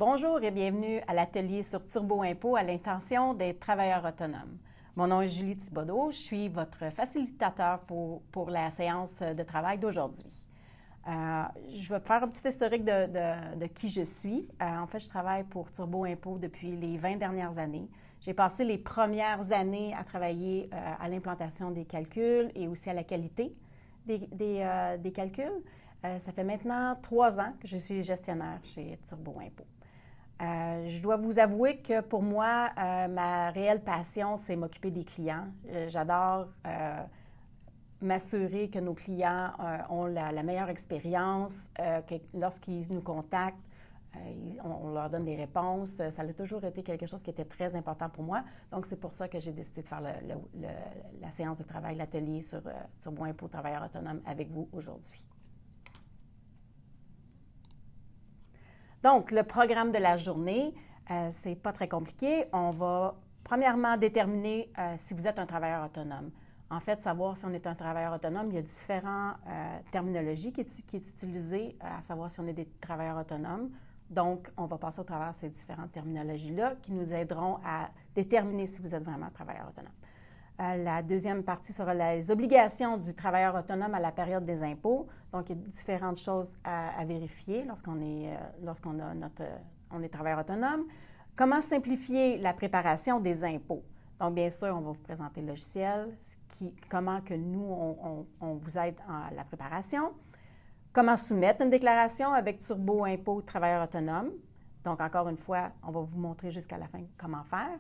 Bonjour et bienvenue à l'atelier sur Turbo Impôt à l'intention des travailleurs autonomes. Mon nom est Julie Thibodeau, je suis votre facilitateur pour la séance de travail d'aujourd'hui. Je vais faire un petit historique de qui je suis. En fait, je travaille pour Turbo Impôt depuis les 20 dernières années. J'ai passé les premières années à travailler à l'implantation des calculs et aussi à la qualité des calculs. Ça fait maintenant 3 ans que je suis gestionnaire chez Turbo Impôt. Je dois vous avouer que pour moi, ma réelle passion, c'est m'occuper des clients. J'adore m'assurer que nos clients ont la meilleure expérience, que lorsqu'ils nous contactent, on leur donne des réponses. Ça a toujours été quelque chose qui était très important pour moi. Donc, c'est pour ça que j'ai décidé de faire la séance de travail, l'atelier sur Turbo Impôt travailleurs autonomes avec vous aujourd'hui. Donc, le programme de la journée, c'est pas très compliqué. On va premièrement déterminer si vous êtes un travailleur autonome. En fait, savoir si on est un travailleur autonome, il y a différentes terminologies qui est utilisée à savoir si on est des travailleurs autonomes. Donc, on va passer au travers de ces différentes terminologies-là qui nous aideront à déterminer si vous êtes vraiment un travailleur autonome. La deuxième partie sera les obligations du travailleur autonome à la période des impôts. Donc, il y a différentes choses à vérifier lorsqu'on est travailleur autonome. Comment simplifier la préparation des impôts? Donc, bien sûr, on va vous présenter le logiciel, comment que nous, on vous aide à la préparation. Comment soumettre une déclaration avec Turbo Impôt travailleur autonome. Donc, encore une fois, on va vous montrer jusqu'à la fin comment faire.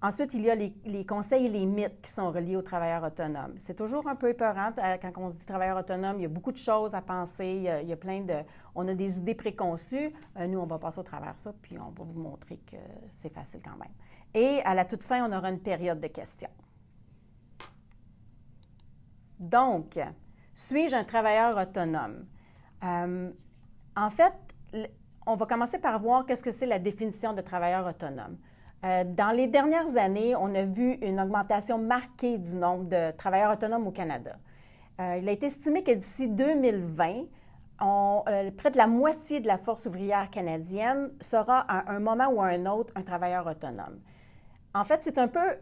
Ensuite, il y a les conseils et les mythes qui sont reliés aux travailleurs autonomes. C'est toujours un peu épeurant quand on se dit travailleur autonome. Il y a beaucoup de choses à penser. Il y a on a des idées préconçues. Nous, on va passer au travers de ça, puis on va vous montrer que c'est facile quand même. Et à la toute fin, on aura une période de questions. Donc, suis-je un travailleur autonome? En fait, on va commencer par voir qu'est-ce que c'est la définition de travailleur autonome. Dans les dernières années, on a vu une augmentation marquée du nombre de travailleurs autonomes au Canada. Il a été estimé que d'ici 2020, près de la moitié de la force ouvrière canadienne sera à un moment ou à un autre un travailleur autonome. En fait, c'est un peu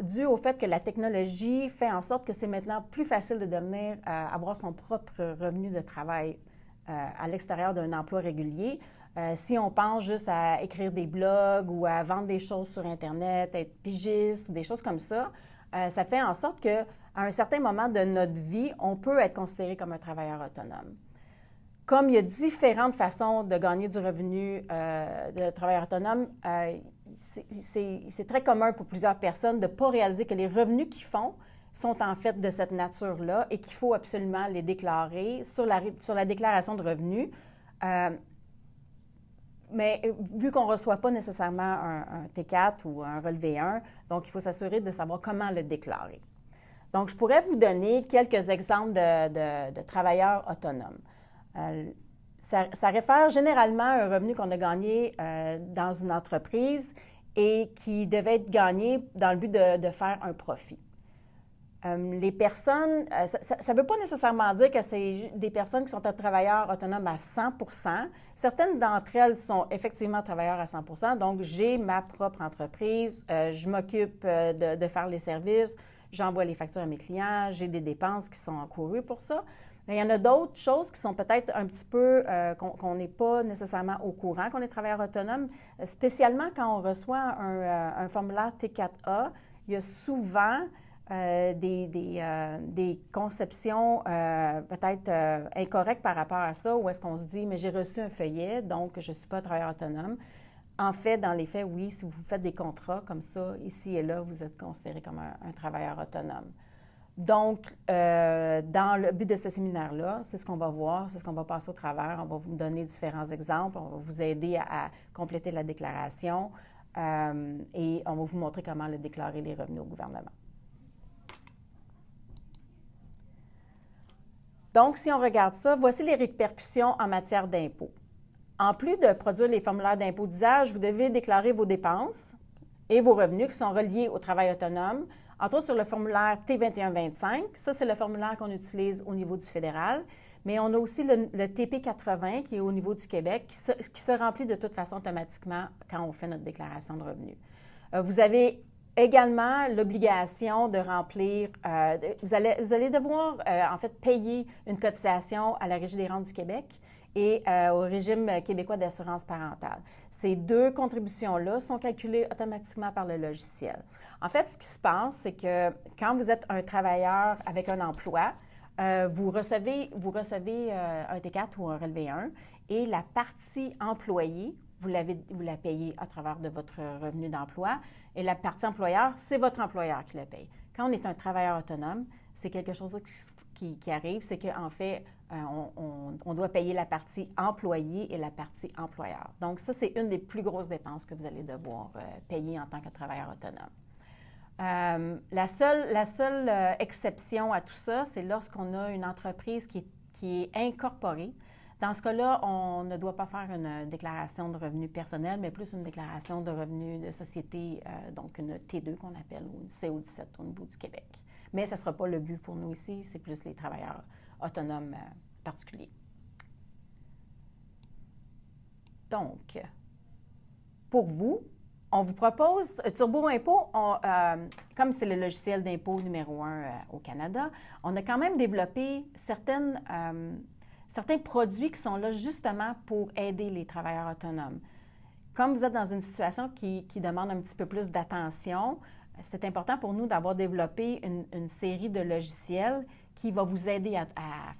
dû au fait que la technologie fait en sorte que c'est maintenant plus facile de avoir son propre revenu de travail à l'extérieur d'un emploi régulier. Si on pense juste à écrire des blogs ou à vendre des choses sur Internet, être pigiste, des choses comme ça, ça fait en sorte qu'à un certain moment de notre vie, on peut être considéré comme un travailleur autonome. Comme il y a différentes façons de gagner du revenu de travailleur autonome, c'est très commun pour plusieurs personnes de ne pas réaliser que les revenus qu'ils font sont en fait de cette nature-là et qu'il faut absolument les déclarer sur la déclaration de revenus. Mais vu qu'on ne reçoit pas nécessairement un T4 ou un relevé 1, donc il faut s'assurer de savoir comment le déclarer. Donc, je pourrais vous donner quelques exemples de travailleurs autonomes. Ça réfère généralement à un revenu qu'on a gagné dans une entreprise et qui devait être gagné dans le but de faire un profit. Les personnes, ça ne veut pas nécessairement dire que c'est des personnes qui sont travailleurs autonomes à 100 %. Certaines d'entre elles sont effectivement travailleurs à 100 %. Donc, j'ai ma propre entreprise, je m'occupe de faire les services, j'envoie les factures à mes clients, j'ai des dépenses qui sont encourues pour ça. Mais il y en a d'autres choses qui sont peut-être un petit peu, qu'on n'est pas nécessairement au courant qu'on est travailleur autonome, spécialement quand on reçoit un formulaire T4A, il y a souvent des conceptions peut-être incorrectes par rapport à ça, où est-ce qu'on se dit, mais j'ai reçu un feuillet, donc je ne suis pas travailleur autonome. En fait, dans les faits, oui, si vous faites des contrats comme ça, ici et là, vous êtes considéré comme un travailleur autonome. Donc, dans le but de ce séminaire-là, c'est ce qu'on va voir, c'est ce qu'on va passer au travers. On va vous donner différents exemples, on va vous aider à compléter la déclaration et on va vous montrer comment le déclarer les revenus au gouvernement. Donc, si on regarde ça, voici les répercussions en matière d'impôts. En plus de produire les formulaires d'impôt d'usage, vous devez déclarer vos dépenses et vos revenus qui sont reliés au travail autonome, entre autres sur le formulaire T2125. Ça, c'est le formulaire qu'on utilise au niveau du fédéral. Mais on a aussi le TP80 qui est au niveau du Québec, qui se remplit de toute façon automatiquement quand on fait notre déclaration de revenus. Vous avez également l'obligation de remplir, vous allez devoir en fait payer une cotisation à la Régie des rentes du Québec et au régime québécois d'assurance parentale. Ces deux contributions-là sont calculées automatiquement par le logiciel. En fait, ce qui se passe, c'est que quand vous êtes un travailleur avec un emploi, vous recevez un T4 ou un relevé 1 et la partie employée, vous la payez à travers de votre revenu d'emploi et la partie employeur, c'est votre employeur qui le paye. Quand on est un travailleur autonome, c'est quelque chose qui arrive, c'est qu'en fait, on doit payer la partie employée et la partie employeur. Donc ça, c'est une des plus grosses dépenses que vous allez devoir payer en tant que travailleur autonome. La seule exception à tout ça, c'est lorsqu'on a une entreprise qui est incorporée. Dans ce cas-là, on ne doit pas faire une déclaration de revenus personnels, mais plus une déclaration de revenus de société, donc une T2 qu'on appelle, ou une CO17 au niveau du Québec. Mais ce ne sera pas le but pour nous ici, c'est plus les travailleurs autonomes particuliers. Donc, pour vous, on vous propose, Turbo Impôt, comme c'est le logiciel d'impôt numéro 1 au Canada, on a quand même développé certains produits qui sont là justement pour aider les travailleurs autonomes. Comme vous êtes dans une situation qui demande un petit peu plus d'attention, c'est important pour nous d'avoir développé une série de logiciels qui va vous aider à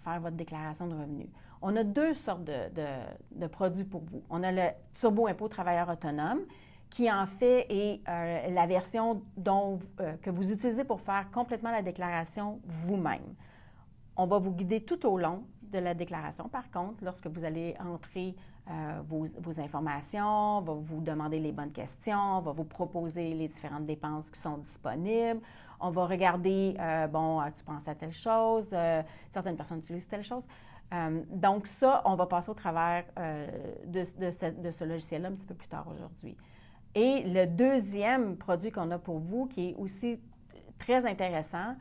faire votre déclaration de revenus. On a deux sortes de produits pour vous. On a le Turbo Impôt Travailleur Autonome, qui en fait est la version que vous utilisez pour faire complètement la déclaration vous-même. On va vous guider tout au long de la déclaration. Par contre, lorsque vous allez entrer vos informations, on va vous demander les bonnes questions, on va vous proposer les différentes dépenses qui sont disponibles, on va regarder, tu penses à telle chose, certaines personnes utilisent telle chose. Donc ça, on va passer au travers de ce logiciel-là un petit peu plus tard aujourd'hui. Et le deuxième produit qu'on a pour vous, qui est aussi très intéressant,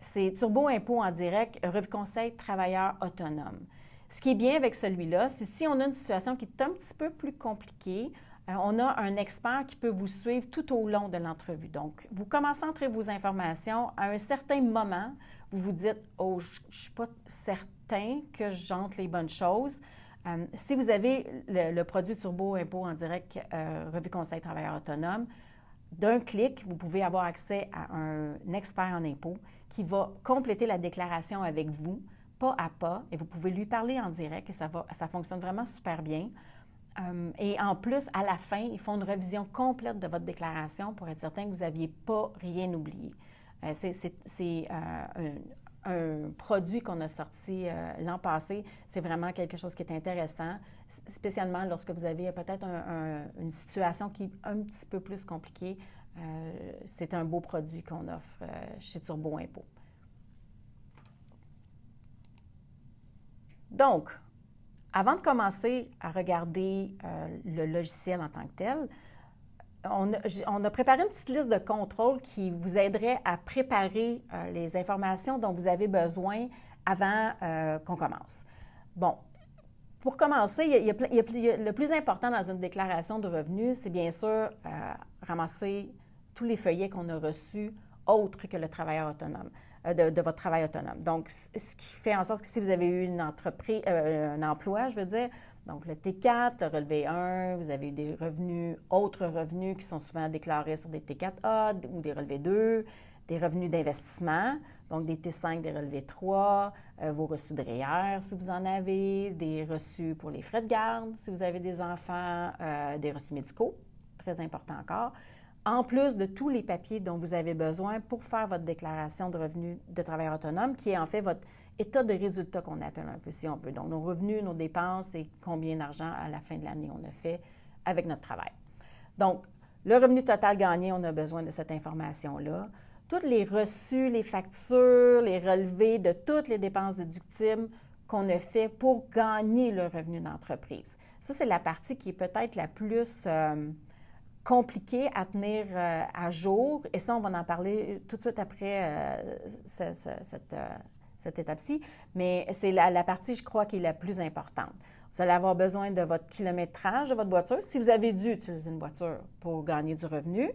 c'est Turbo Impôt en direct, Revue Conseil Travailleur Autonome. Ce qui est bien avec celui-là, c'est si on a une situation qui est un petit peu plus compliquée, on a un expert qui peut vous suivre tout au long de l'entrevue. Donc, vous commencez à entrer vos informations. À un certain moment, vous vous dites « Oh, je ne suis pas certain que j'entre les bonnes choses ». Si vous avez le produit Turbo Impôt en direct, Revue Conseil Travailleur Autonome, d'un clic, vous pouvez avoir accès à un expert en impôts qui va compléter la déclaration avec vous, pas à pas, et vous pouvez lui parler en direct et ça fonctionne vraiment super bien. Et en plus, à la fin, ils font une révision complète de votre déclaration pour être certain que vous n'aviez pas rien oublié. C'est un produit qu'on a sorti l'an passé. C'est vraiment quelque chose qui est intéressant, spécialement lorsque vous avez peut-être une situation qui est un petit peu plus compliquée. C'est un beau produit qu'on offre chez Turbo Impôt. Donc, avant de commencer à regarder le logiciel en tant que tel, on a préparé une petite liste de contrôles qui vous aiderait à préparer les informations dont vous avez besoin avant qu'on commence. Bon, pour commencer, le plus important dans une déclaration de revenus, c'est bien sûr ramasser tous les feuillets qu'on a reçus autres que le travailleur autonome, de votre travail autonome. Donc, ce qui fait en sorte que si vous avez eu une entreprise, un emploi, je veux dire, donc le T4, le relevé 1, vous avez eu des revenus, autres revenus qui sont souvent déclarés sur des T4A ou des relevés 2, des revenus d'investissement, donc des T5, des relevés 3, vos reçus de REER si vous en avez, des reçus pour les frais de garde si vous avez des enfants, des reçus médicaux, très important encore, en plus de tous les papiers dont vous avez besoin pour faire votre déclaration de revenus de travailleur autonome, qui est en fait votre état de résultat qu'on appelle un peu, si on veut. Donc, nos revenus, nos dépenses et combien d'argent à la fin de l'année on a fait avec notre travail. Donc, le revenu total gagné, on a besoin de cette information-là. Toutes les reçus, les factures, les relevés de toutes les dépenses déductibles qu'on a fait pour gagner le revenu d'entreprise. Ça, c'est la partie qui est peut-être la plus compliquée à tenir à jour. Et ça, on va en parler tout de suite après cette étape-ci, mais c'est la partie, je crois, qui est la plus importante. Vous allez avoir besoin de votre kilométrage de votre voiture. Si vous avez dû utiliser une voiture pour gagner du revenu,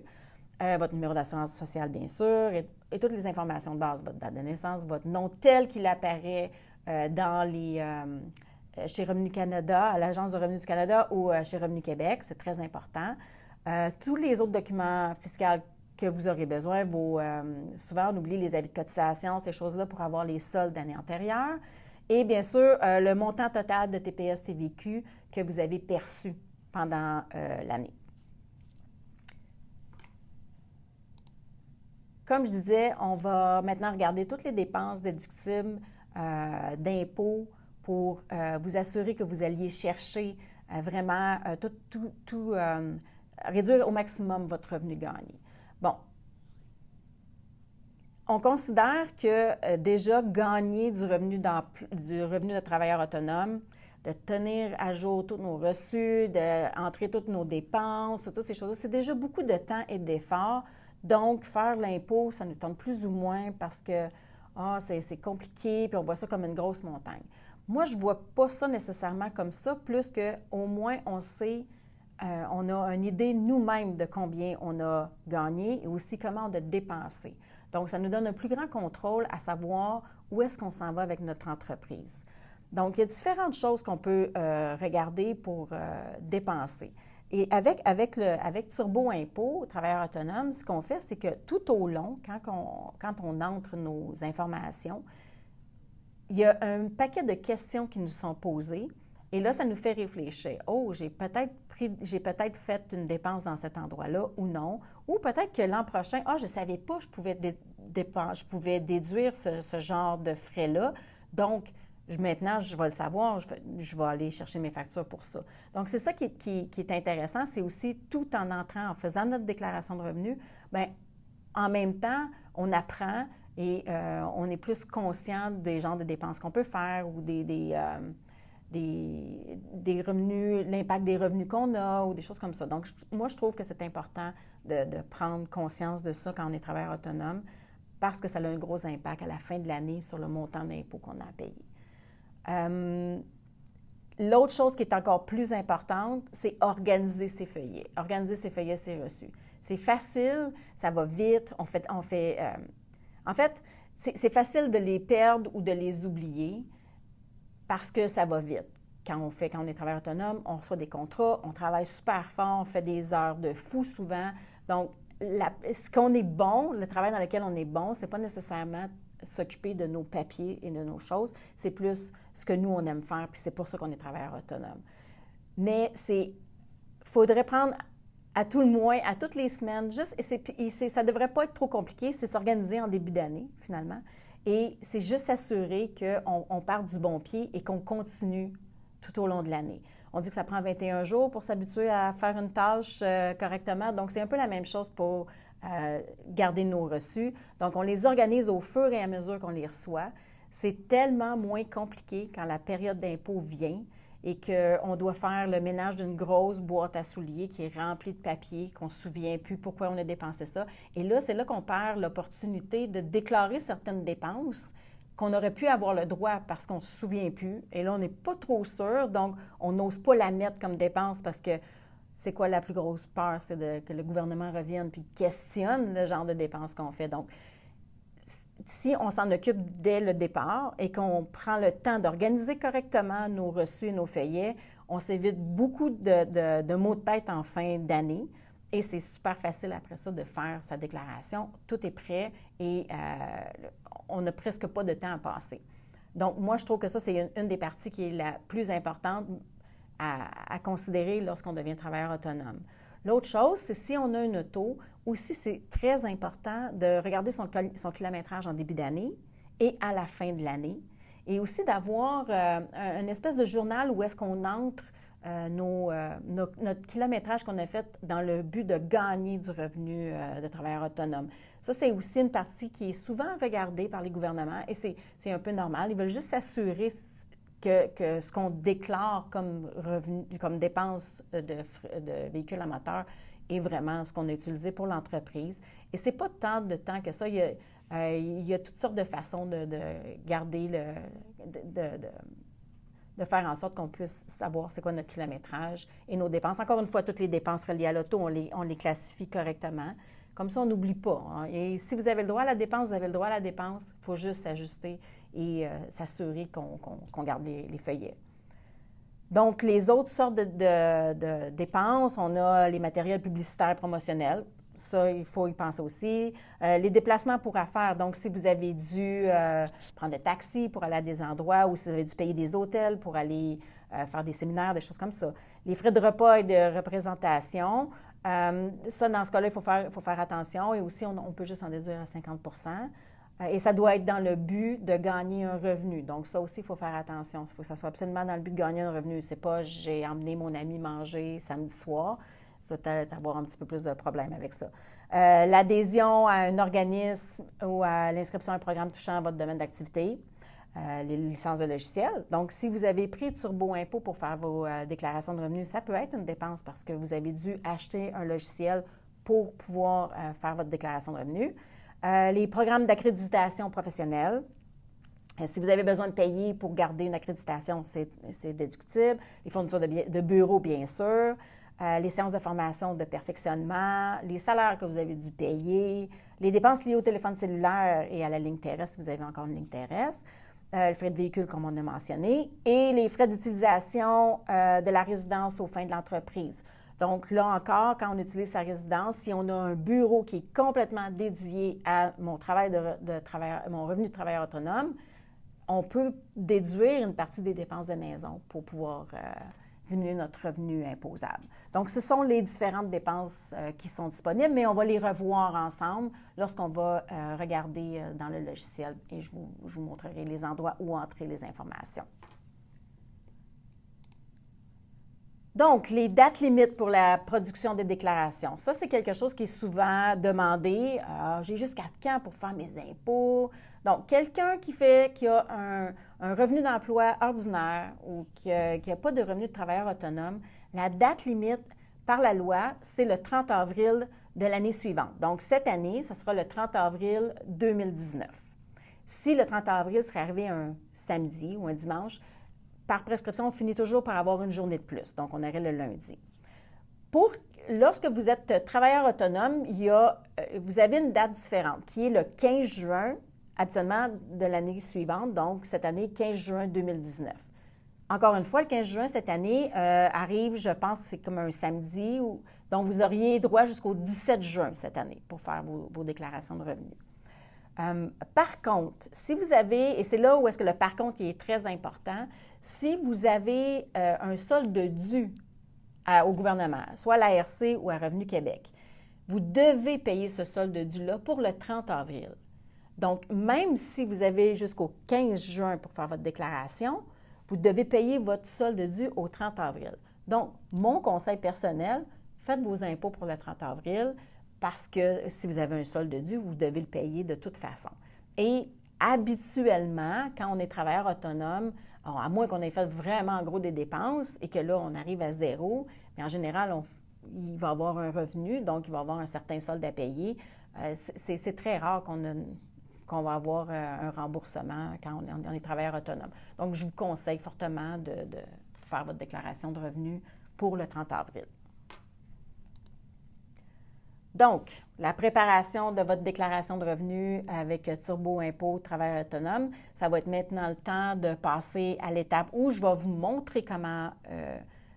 votre numéro d'assurance sociale, bien sûr, et toutes les informations de base, votre date de naissance, votre nom tel qu'il apparaît chez Revenu Canada, à l'Agence de Revenu du Canada ou chez Revenu Québec, c'est très important. Tous les autres documents fiscaux que vous aurez besoin, souvent on oublie les avis de cotisation, ces choses-là pour avoir les soldes d'année antérieure. Et bien sûr, le montant total de TPS-TVQ que vous avez perçu pendant l'année. Comme je disais, on va maintenant regarder toutes les dépenses déductibles d'impôts pour vous assurer que vous alliez chercher vraiment réduire au maximum votre revenu gagné. Bon, on considère que déjà gagner du revenu de travailleur autonome, de tenir à jour tous nos reçus, d'entrer toutes nos dépenses, toutes ces choses-là, c'est déjà beaucoup de temps et d'efforts. Donc, faire l'impôt, ça nous tente plus ou moins parce que c'est compliqué, puis on voit ça comme une grosse montagne. Moi, je ne vois pas ça nécessairement comme ça, plus qu'au moins on sait, on a une idée nous-mêmes de combien on a gagné et aussi comment on a dépensé. Donc, ça nous donne un plus grand contrôle à savoir où est-ce qu'on s'en va avec notre entreprise. Donc, il y a différentes choses qu'on peut regarder pour dépenser. Et avec Turbo Impôt, travailleur autonome, ce qu'on fait, c'est que tout au long, quand on entre nos informations, il y a un paquet de questions qui nous sont posées. Et là, ça nous fait réfléchir. Oh, j'ai peut-être fait une dépense dans cet endroit-là ou non. Ou peut-être que l'an prochain, je ne savais pas que je pouvais déduire ce genre de frais-là. Donc, maintenant, je vais le savoir, je vais aller chercher mes factures pour ça. Donc, c'est ça qui est intéressant. C'est aussi tout en faisant notre déclaration de revenus, bien, en même temps, on apprend et on est plus conscient des genres de dépenses qu'on peut faire ou des revenus, l'impact des revenus qu'on a ou des choses comme ça. Donc, moi, je trouve que c'est important de prendre conscience de ça quand on est travailleur autonome parce que ça a un gros impact à la fin de l'année sur le montant d'impôt qu'on a à payer. L'autre chose qui est encore plus importante, c'est organiser ses feuillets. Organiser ses feuillets, ses reçus. C'est facile, ça va vite, en fait, c'est facile de les perdre ou de les oublier parce que ça va vite. Quand on est travailleur autonome, on reçoit des contrats, on travaille super fort, on fait des heures de fou souvent. Donc, ce qu'on est bon, le travail dans lequel on est bon, c'est pas nécessairement s'occuper de nos papiers et de nos choses, c'est plus ce que nous, on aime faire, puis c'est pour ça qu'on est travailleur autonome. Mais faudrait prendre à tout le moins, à toutes les semaines, ça ne devrait pas être trop compliqué, c'est s'organiser en début d'année, finalement, et c'est juste s'assurer qu'on parte du bon pied et qu'on continue tout au long de l'année. On dit que ça prend 21 jours pour s'habituer à faire une tâche correctement, donc c'est un peu la même chose pour garder nos reçus. Donc, on les organise au fur et à mesure qu'on les reçoit. C'est tellement moins compliqué quand la période d'impôt vient et qu'on doit faire le ménage d'une grosse boîte à souliers qui est remplie de papier, qu'on ne se souvient plus pourquoi on a dépensé ça. Et là, c'est là qu'on perd l'opportunité de déclarer certaines dépenses qu'on aurait pu avoir le droit parce qu'on ne se souvient plus. Et là, on n'est pas trop sûr, donc on n'ose pas la mettre comme dépense parce que c'est quoi la plus grosse peur? C'est que le gouvernement revienne puis questionne le genre de dépenses qu'on fait. Donc, si on s'en occupe dès le départ et qu'on prend le temps d'organiser correctement nos reçus et nos feuillets, on s'évite beaucoup de maux de tête en fin d'année. Et c'est super facile après ça de faire sa déclaration. Tout est prêt et on n'a presque pas de temps à passer. Donc, moi, je trouve que ça, c'est une des parties qui est la plus importante à considérer lorsqu'on devient travailleur autonome. L'autre chose, c'est si on a une auto, aussi c'est très important de regarder son kilométrage en début d'année et à la fin de l'année. Et aussi d'avoir une espèce de journal où est-ce qu'on entre notre kilométrage qu'on a fait dans le but de gagner du revenu de travailleur autonome. Ça, c'est aussi une partie qui est souvent regardée par les gouvernements et c'est un peu normal. Ils veulent juste s'assurer que ce qu'on déclare comme revenu, comme dépense de véhicule à moteur est vraiment ce qu'on a utilisé pour l'entreprise. Et ce n'est pas tant de temps que ça. Il y a toutes sortes de façons de garder de faire en sorte qu'on puisse savoir c'est quoi notre kilométrage et nos dépenses. Encore une fois, toutes les dépenses reliées à l'auto, on les classifie correctement. Comme ça, on n'oublie pas. Hein. Et si vous avez le droit à la dépense, vous avez le droit à la dépense. Il faut juste s'ajuster et s'assurer qu'on garde les feuillets. Donc, les autres sortes de dépenses, on a les matériels publicitaires promotionnels. Ça, il faut y penser aussi. Les déplacements pour affaires. Donc, si vous avez dû prendre des taxis pour aller à des endroits ou si vous avez dû payer des hôtels pour aller faire des séminaires, des choses comme ça. Les frais de repas et de représentation. Ça, dans ce cas-là, il faut faire attention. Et aussi, on peut juste en déduire à 50 et ça doit être dans le but de gagner un revenu. Donc, ça aussi, il faut faire attention. Il faut que ça soit absolument dans le but de gagner un revenu. C'est pas « j'ai emmené mon ami manger samedi soir ». Ça va peut-être avoir un petit peu plus de problèmes avec ça. L'adhésion à un organisme ou à l'inscription à un programme touchant votre domaine d'activité, les licences de logiciels. Donc, si vous avez pris Turbo Impôt pour faire vos déclarations de revenus, ça peut être une dépense parce que vous avez dû acheter un logiciel pour pouvoir faire votre déclaration de revenus. Les programmes d'accréditation professionnelle. Si vous avez besoin de payer pour garder une accréditation, c'est déductible. Les fournitures de bureau, bien sûr. Les séances de formation, de perfectionnement, les salaires que vous avez dû payer, les dépenses liées au téléphone cellulaire et à la ligne terrestre, si vous avez encore une ligne terrestre, les frais de véhicule, comme on a mentionné, et les frais d'utilisation de la résidence aux fins de l'entreprise. Donc, là encore, quand on utilise sa résidence, si on a un bureau qui est complètement dédié à mon mon revenu de travailleur autonome, on peut déduire une partie des dépenses de maison pour pouvoir diminuer notre revenu imposable. Donc, ce sont les différentes dépenses qui sont disponibles, mais on va les revoir ensemble lorsqu'on va regarder dans le logiciel et je vous montrerai les endroits où entrer les informations. Donc, les dates limites pour la production des déclarations. Ça, c'est quelque chose qui est souvent demandé. J'ai jusqu'à quand pour faire mes impôts? Donc, quelqu'un qui a un revenu d'emploi ordinaire ou qui n'a pas de revenu de travailleur autonome, la date limite par la loi, c'est le 30 avril de l'année suivante. Donc, cette année, ce sera le 30 avril 2019. Si le 30 avril serait arrivé un samedi ou un dimanche, par prescription, on finit toujours par avoir une journée de plus. Donc, on aurait le lundi. Lorsque vous êtes travailleur autonome, vous avez une date différente qui est le 15 juin, habituellement de l'année suivante, donc cette année, 15 juin 2019. Encore une fois, le 15 juin cette année arrive, je pense, c'est comme un samedi, donc vous auriez droit jusqu'au 17 juin cette année pour faire vos déclarations de revenus. Par contre, si vous avez, et c'est là où est-ce que le par contre est très important, si vous avez un solde dû au gouvernement, soit à l'ARC ou à Revenu Québec, vous devez payer ce solde dû-là pour le 30 avril. Donc, même si vous avez jusqu'au 15 juin pour faire votre déclaration, vous devez payer votre solde dû au 30 avril. Donc, mon conseil personnel, faites vos impôts pour le 30 avril parce que si vous avez un solde dû, vous devez le payer de toute façon. Et habituellement, quand on est travailleur autonome, à moins qu'on ait fait vraiment en gros des dépenses et que là, on arrive à zéro, mais en général, il va avoir un revenu, donc il va avoir un certain solde à payer. C'est très rare qu'on va avoir un remboursement quand on est travailleur autonome. Donc, je vous conseille fortement de faire votre déclaration de revenus pour le 30 avril. Donc, la préparation de votre déclaration de revenus avec Turbo Impôt Travailleur autonome, ça va être maintenant le temps de passer à l'étape où je vais vous montrer comment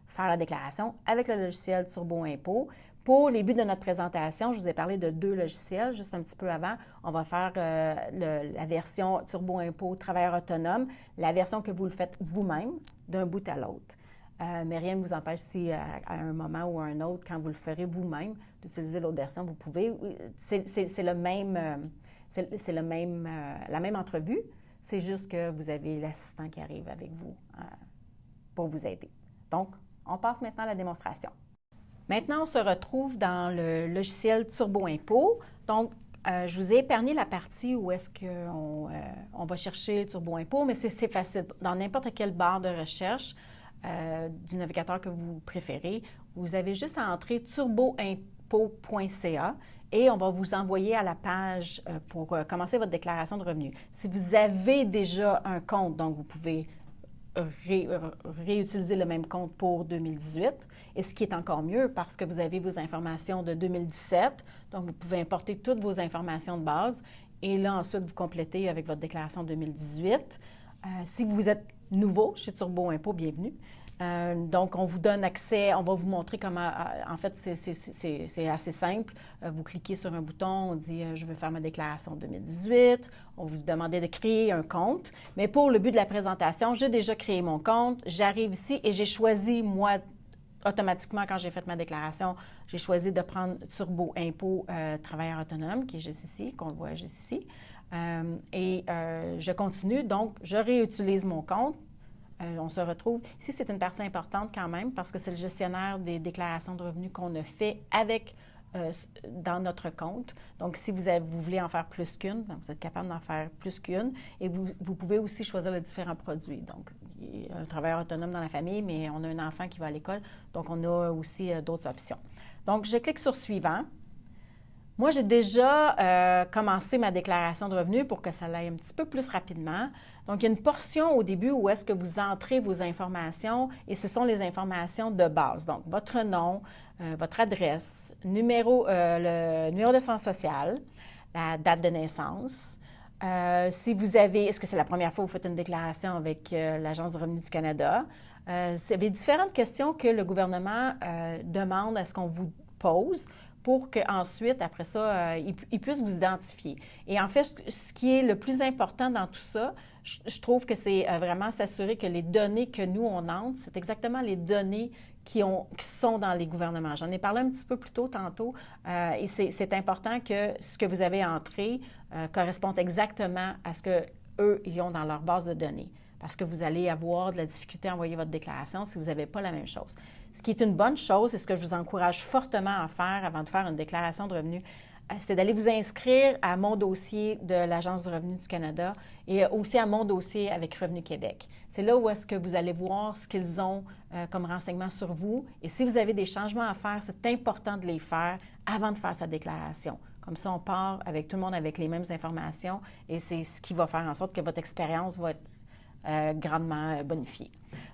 faire la déclaration avec le logiciel Turbo Impôt. Pour les buts de notre présentation, je vous ai parlé de 2 logiciels juste un petit peu avant. On va faire la version Turbo Impôt Travailleur autonome, la version que vous le faites vous-même d'un bout à l'autre. Mais rien ne vous empêche si à un moment ou à un autre, quand vous le ferez vous-même, d'utiliser l'autre version, vous pouvez. C'est la même entrevue, c'est juste que vous avez l'assistant qui arrive avec vous pour vous aider. Donc, on passe maintenant à la démonstration. Maintenant, on se retrouve dans le logiciel Turbo Impôt. Donc, je vous ai épargné la partie où est-ce qu'on on va chercher le Turbo Impôt, mais c'est facile. Dans n'importe quelle barre de recherche du navigateur que vous préférez, vous avez juste à entrer turboimpôt.ca et on va vous envoyer à la page pour commencer votre déclaration de revenus. Si vous avez déjà un compte, donc vous pouvez réutiliser le même compte pour 2018, et ce qui est encore mieux parce que vous avez vos informations de 2017, donc vous pouvez importer toutes vos informations de base et là ensuite vous complétez avec votre déclaration 2018. Si vous êtes nouveau chez Turbo Impôt, bienvenue. Donc, on vous donne accès, on va vous montrer comment, en fait, c'est assez simple. Vous cliquez sur un bouton, on dit « Je veux faire ma déclaration 2018 », on vous demande de créer un compte. Mais pour le but de la présentation, j'ai déjà créé mon compte, j'arrive ici et j'ai choisi, moi, automatiquement, quand j'ai fait ma déclaration, j'ai choisi de prendre Turbo Impôt travailleur autonome, qui est juste ici, qu'on le voit juste ici. Je continue, donc je réutilise mon compte. On se retrouve, ici c'est une partie importante quand même parce que c'est le gestionnaire des déclarations de revenus qu'on a fait avec dans notre compte. Donc si vous voulez en faire plus qu'une, vous êtes capable d'en faire plus qu'une et vous pouvez aussi choisir les différents produits. Donc il y a un travailleur autonome dans la famille, mais on a un enfant qui va à l'école, donc on a aussi d'autres options. Donc je clique sur suivant. Moi, j'ai déjà commencé ma déclaration de revenus pour que ça aille un petit peu plus rapidement. Donc, il y a une portion au début où est-ce que vous entrez vos informations et ce sont les informations de base. Donc, votre nom, votre adresse, le numéro de centre social, la date de naissance. Si vous avez, est-ce que c'est la première fois que vous faites une déclaration avec l'Agence du revenu du Canada? C'est des différentes questions que le gouvernement demande à ce qu'on vous pose pour qu'ensuite, après ça, ils puissent vous identifier. Et en fait, ce qui est le plus important dans tout ça, je trouve que c'est vraiment s'assurer que les données que nous, on entre, c'est exactement les données qui sont dans les gouvernements. J'en ai parlé un petit peu plus tôt tantôt, et c'est important que ce que vous avez entré corresponde exactement à ce qu'eux, ils ont dans leur base de données. Parce que vous allez avoir de la difficulté à envoyer votre déclaration si vous n'avez pas la même chose. Ce qui est une bonne chose, et ce que je vous encourage fortement à faire avant de faire une déclaration de revenus, c'est d'aller vous inscrire à mon dossier de l'Agence du revenu du Canada et aussi à mon dossier avec Revenu Québec. C'est là où est-ce que vous allez voir ce qu'ils ont comme renseignements sur vous. Et si vous avez des changements à faire, c'est important de les faire avant de faire sa déclaration. Comme ça, on part avec tout le monde avec les mêmes informations et c'est ce qui va faire en sorte que votre expérience va être grandement bonifiée.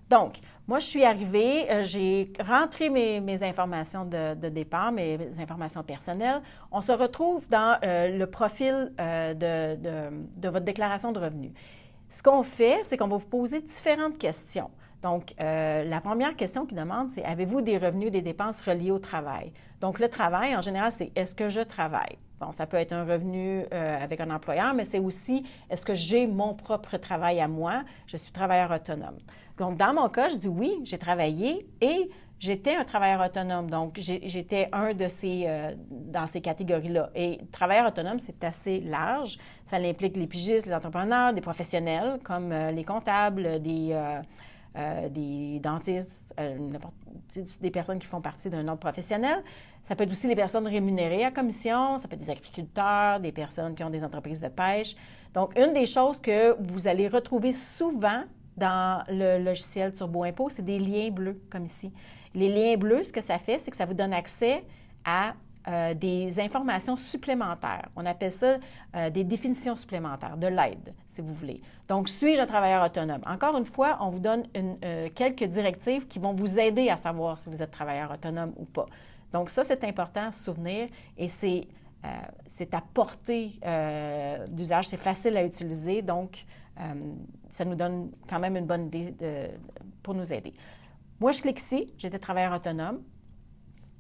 Donc, moi, je suis arrivée, j'ai rentré mes informations de départ, mes informations personnelles. On se retrouve dans le profil de votre déclaration de revenus. Ce qu'on fait, c'est qu'on va vous poser différentes questions. Donc, la première question qui demande, c'est « Avez-vous des revenus et des dépenses reliés au travail? » Donc, le travail, en général, c'est « Est-ce que je travaille? » Bon, ça peut être un revenu avec un employeur, mais c'est aussi « Est-ce que j'ai mon propre travail à moi? Je suis travailleur autonome. » Donc, dans mon cas, je dis « Oui, j'ai travaillé et j'étais un travailleur autonome. » Donc, j'étais un de dans ces catégories-là. Et travailleur autonome, c'est assez large. Ça implique les pigistes, les entrepreneurs, des professionnels comme les comptables, des dentistes, des personnes qui font partie d'un ordre professionnel. Ça peut être aussi les personnes rémunérées à commission, ça peut être des agriculteurs, des personnes qui ont des entreprises de pêche. Donc, une des choses que vous allez retrouver souvent dans le logiciel Turbo Impôt, c'est des liens bleus, comme ici. Les liens bleus, ce que ça fait, c'est que ça vous donne accès à des informations supplémentaires. On appelle ça des définitions supplémentaires, de l'aide, si vous voulez. Donc, suis-je un travailleur autonome? Encore une fois, on vous donne quelques directives qui vont vous aider à savoir si vous êtes travailleur autonome ou pas. Donc, ça, c'est important à se souvenir et c'est à portée d'usage, c'est facile à utiliser, donc ça nous donne quand même une bonne idée pour nous aider. Moi, je clique ici, j'étais travailleur autonome.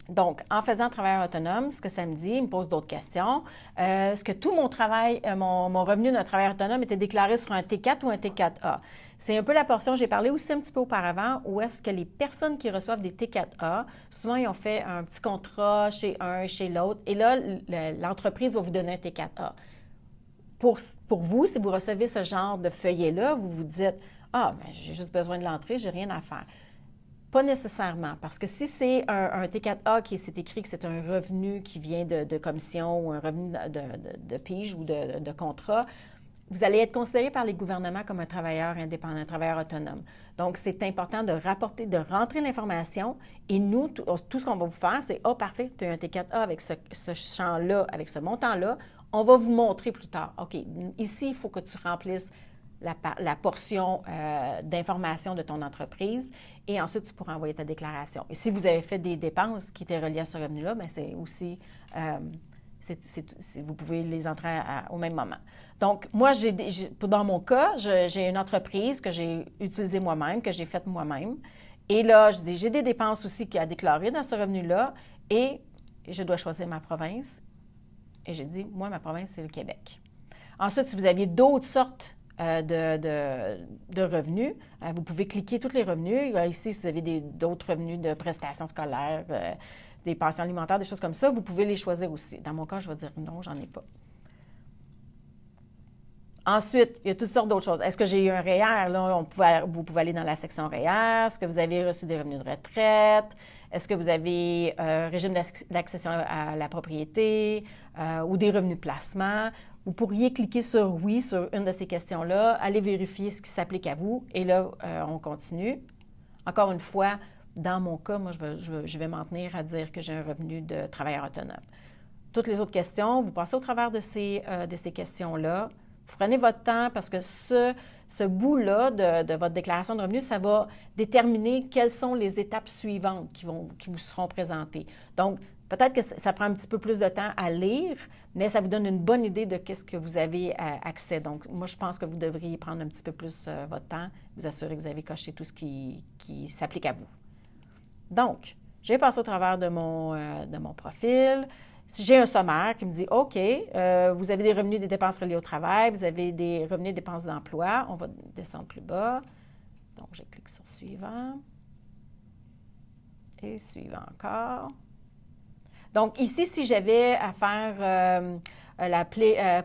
Donc, en faisant travailleur autonome, ce que ça me dit, il me pose d'autres questions. Est-ce que tout mon travail, mon revenu d'un travailleur autonome était déclaré sur un T4 ou un T4A? C'est un peu la portion, j'ai parlé aussi un petit peu auparavant, où est-ce que les personnes qui reçoivent des T4A, souvent, ils ont fait un petit contrat chez un, chez l'autre, et là, l'entreprise va vous donner un T4A. Pour vous, si vous recevez ce genre de feuillet-là, vous vous dites « Ah, ben, j'ai juste besoin de l'entrée, j'ai rien à faire. » Pas nécessairement, parce que si c'est un T4A qui s'est écrit que c'est un revenu qui vient de commission ou un revenu de pige ou de contrat, vous allez être considéré par les gouvernements comme un travailleur indépendant, un travailleur autonome. Donc, c'est important de rapporter, de rentrer l'information et nous, tout ce qu'on va vous faire, c'est « Ah, parfait, tu as un T4A avec ce champ-là, avec ce montant-là, on va vous montrer plus tard. OK, ici, il faut que tu remplisses la portion d'information de ton entreprise et ensuite, tu pourras envoyer ta déclaration. Et si vous avez fait des dépenses qui étaient reliées à ce revenu-là, bien, c'est aussi, vous pouvez les entrer au même moment. Donc, moi, dans mon cas, j'ai une entreprise que j'ai utilisée moi-même, que j'ai faite moi-même. Et là, je dis, j'ai des dépenses aussi à déclarer dans ce revenu-là et je dois choisir ma province. Et j'ai dit, moi, ma province, c'est le Québec. Ensuite, si vous aviez d'autres sortes de revenus. Vous pouvez cliquer tous les revenus. Ici, si vous avez d'autres revenus de prestations scolaires, des pensions alimentaires, des choses comme ça, vous pouvez les choisir aussi. Dans mon cas, je vais dire non, j'en ai pas. Ensuite, il y a toutes sortes d'autres choses. Est-ce que j'ai eu un REER? Là, vous pouvez aller dans la section REER. Est-ce que vous avez reçu des revenus de retraite? Est-ce que vous avez un régime d'accession à la propriété ou des revenus de placement? Vous pourriez cliquer sur « Oui » sur une de ces questions-là, aller vérifier ce qui s'applique à vous, et là, on continue. Encore une fois, dans mon cas, moi, je vais m'en tenir à dire que j'ai un revenu de travailleur autonome. Toutes les autres questions, vous passez au travers de ces questions-là. Vous prenez votre temps parce que ce bout-là de votre déclaration de revenus, ça va déterminer quelles sont les étapes suivantes qui vous seront présentées. Donc, peut-être que ça prend un petit peu plus de temps à lire, mais ça vous donne une bonne idée de qu'est-ce que vous avez accès. Donc, moi, je pense que vous devriez prendre un petit peu plus votre temps, vous assurer que vous avez coché tout ce qui s'applique à vous. Donc, j'ai passé au travers de mon profil. Si j'ai un sommaire qui me dit « OK, vous avez des revenus des dépenses reliées au travail, vous avez des revenus des dépenses d'emploi », on va descendre plus bas. Donc, je clique sur « Suivant » et « Suivant encore ». Donc, ici, si j'avais à faire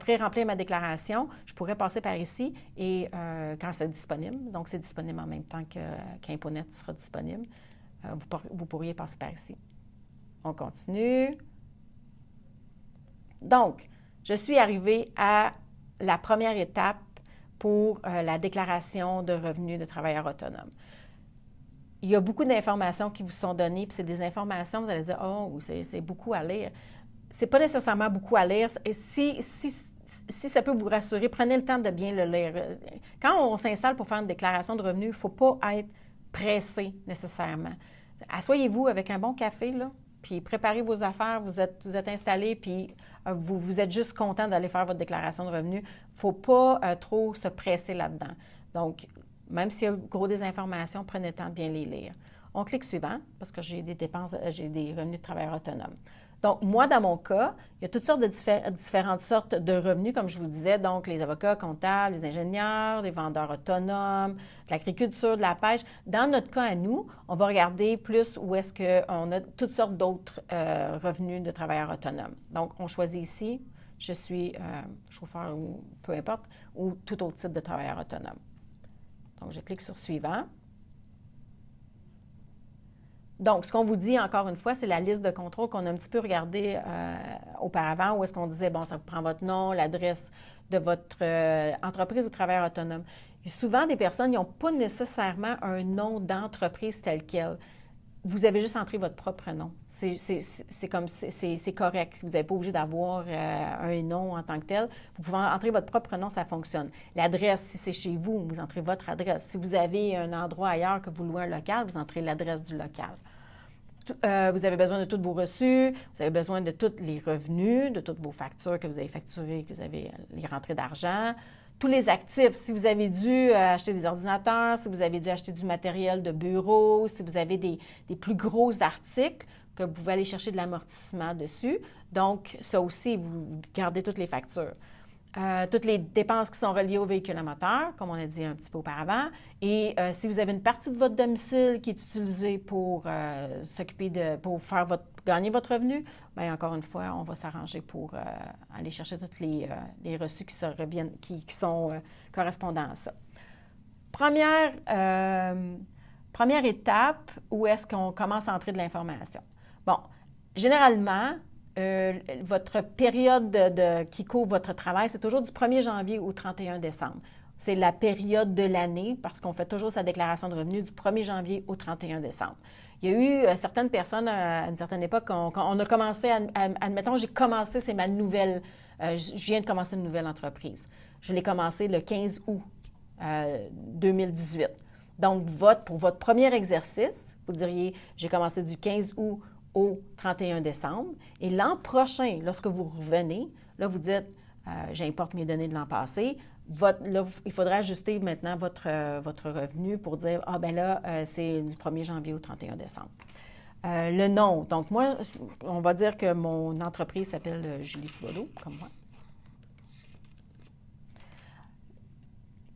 pré-remplir ma déclaration, je pourrais passer par ici et quand c'est disponible, donc c'est disponible en même temps qu'ImpoNet sera disponible, vous pourriez passer par ici. On continue. Donc, je suis arrivée à la première étape pour la déclaration de revenus de travailleurs autonomes. Il y a beaucoup d'informations qui vous sont données, puis c'est des informations, vous allez dire « Oh, c'est beaucoup à lire ». C'est pas nécessairement beaucoup à lire. Et si ça peut vous rassurer, prenez le temps de bien le lire. Quand on s'installe pour faire une déclaration de revenus, il ne faut pas être pressé nécessairement. Asseyez-vous avec un bon café, là, puis préparez vos affaires, vous êtes installé, puis vous êtes juste content d'aller faire votre déclaration de revenus. Il ne faut pas trop se presser là-dedans. Donc, même s'il y a gros des informations, prenez le temps de bien les lire. On clique suivant parce que j'ai des revenus de travailleurs autonomes. Donc, moi, dans mon cas, il y a toutes sortes de différentes sortes de revenus, comme je vous disais, donc les avocats, comptables, les ingénieurs, les vendeurs autonomes, de l'agriculture, de la pêche. Dans notre cas à nous, on va regarder plus où est-ce qu'on a toutes sortes d'autres revenus de travailleurs autonomes. Donc, on choisit ici, je suis chauffeur ou peu importe, ou tout autre type de travailleur autonome. Donc, je clique sur « Suivant ». Donc, ce qu'on vous dit, encore une fois, c'est la liste de contrôles qu'on a un petit peu regardé auparavant, où est-ce qu'on disait, bon, ça vous prend votre nom, l'adresse de votre entreprise ou travailleur autonome. Et souvent, des personnes, ils n'ont pas nécessairement un nom d'entreprise tel quel. Vous avez juste entré votre propre nom. C'est correct. Vous n'êtes pas obligé d'avoir un nom en tant que tel. Vous pouvez entrer votre propre nom, ça fonctionne. L'adresse, si c'est chez vous, vous entrez votre adresse. Si vous avez un endroit ailleurs que vous louez un local, vous entrez l'adresse du local. Vous avez besoin de tous vos reçus, vous avez besoin de tous les revenus, de toutes vos factures que vous avez facturées, que vous avez les rentrées d'argent. Tous les actifs, si vous avez dû acheter des ordinateurs, si vous avez dû acheter du matériel de bureau, si vous avez des plus gros articles, que vous pouvez aller chercher de l'amortissement dessus. Donc, ça aussi, vous gardez toutes les factures. Toutes les dépenses qui sont reliées au véhicule à moteur, comme on a dit un petit peu auparavant. Et si vous avez une partie de votre domicile qui est utilisée pour gagner votre revenu, bien, encore une fois, on va s'arranger pour aller chercher tous les reçus qui sont correspondants à ça. Première première étape où est-ce qu'on commence à entrer de l'information. Bon, généralement, votre période qui couvre votre travail, c'est toujours du 1er janvier au 31 décembre. C'est la période de l'année parce qu'on fait toujours sa déclaration de revenus du 1er janvier au 31 décembre. Il y a eu certaines personnes à une certaine époque, on a commencé, admettons, j'ai commencé, c'est ma nouvelle, je viens de commencer une nouvelle entreprise. Je l'ai commencé le 15 août 2018. Donc, pour votre premier exercice, vous diriez, j'ai commencé du 15 août au 31 décembre. Et l'an prochain, lorsque vous revenez, là, vous dites, j'importe mes données de l'an passé. Là, il faudra ajuster maintenant votre revenu pour dire, ah ben là, c'est du 1er janvier au 31 décembre. Le nom. Donc, moi, on va dire que mon entreprise s'appelle Julie Thibodeau, comme moi.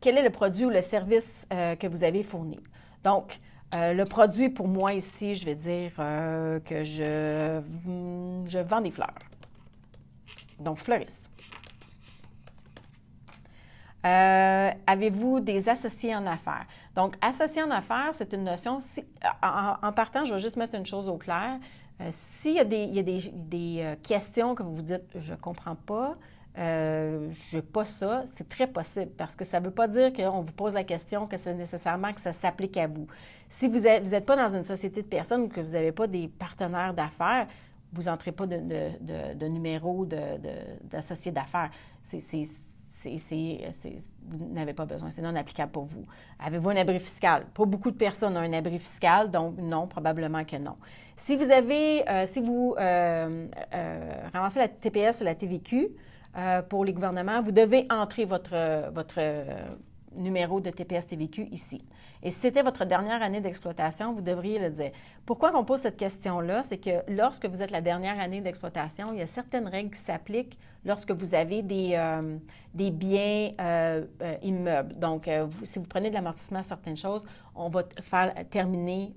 Quel est le produit ou le service que vous avez fourni? Donc, le produit, pour moi ici, je vais dire que je vends des fleurs. Donc, fleuriste. Avez-vous des associés en affaires? Donc, associés en affaires, c'est une notion, en partant, je vais juste mettre une chose au clair. S'il y a des questions que vous vous dites, je ne comprends pas, je n'ai pas ça, c'est très possible parce que ça ne veut pas dire qu'on vous pose la question que c'est nécessairement que ça s'applique à vous. Si vous n'êtes pas dans une société de personnes ou que vous n'avez pas des partenaires d'affaires, vous n'entrez pas de numéro d'associé d'affaires. Vous n'avez pas besoin, c'est non applicable pour vous. Avez-vous un abri fiscal? Pas beaucoup de personnes ont un abri fiscal, donc non, probablement que non. Si vous ramassez la TPS ou la TVQ pour les gouvernements, vous devez entrer votre numéro de TPS-TVQ ici. Et si c'était votre dernière année d'exploitation, vous devriez le dire. Pourquoi on pose cette question-là? C'est que lorsque vous êtes la dernière année d'exploitation, il y a certaines règles qui s'appliquent lorsque vous avez des biens immeubles. Donc, si vous prenez de l'amortissement sur certaines choses, on va faire terminer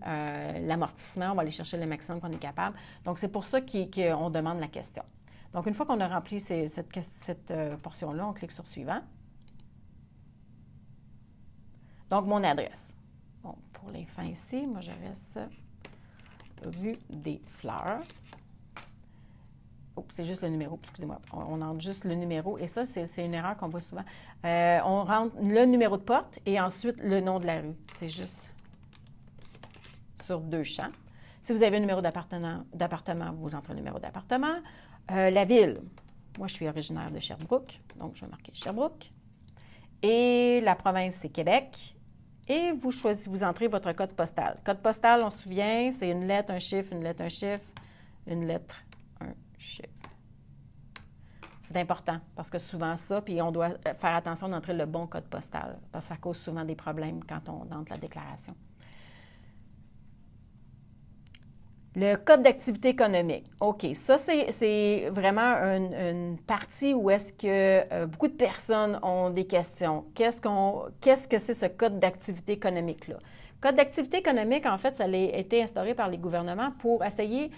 l'amortissement, on va aller chercher le maximum qu'on est capable. Donc, c'est pour ça qu'on demande la question. Donc, une fois qu'on a rempli cette portion-là, on clique sur « Suivant ». Donc, mon adresse. Bon, pour les fins ici, moi, je reste rue des Fleurs. Oh, c'est juste le numéro, excusez-moi. On entre juste le numéro et ça, c'est une erreur qu'on voit souvent. On rentre le numéro de porte et ensuite le nom de la rue. C'est juste sur 2 champs. Si vous avez un numéro d'appartement, vous entrez le numéro d'appartement. La ville, moi, je suis originaire de Sherbrooke, donc je vais marquer Sherbrooke. Et la province, c'est Québec. Et vous entrez votre code postal. Code postal, on se souvient, c'est une lettre, un chiffre, une lettre, un chiffre, une lettre, un chiffre. C'est important parce que souvent ça, puis on doit faire attention d'entrer le bon code postal parce que ça cause souvent des problèmes quand on entre la déclaration. Le code d'activité économique. OK, ça, c'est vraiment une partie où est-ce que beaucoup de personnes ont des questions. Qu'est-ce que c'est ce code d'activité économique-là? Code d'activité économique, en fait, ça a été instauré par les gouvernements pour essayer,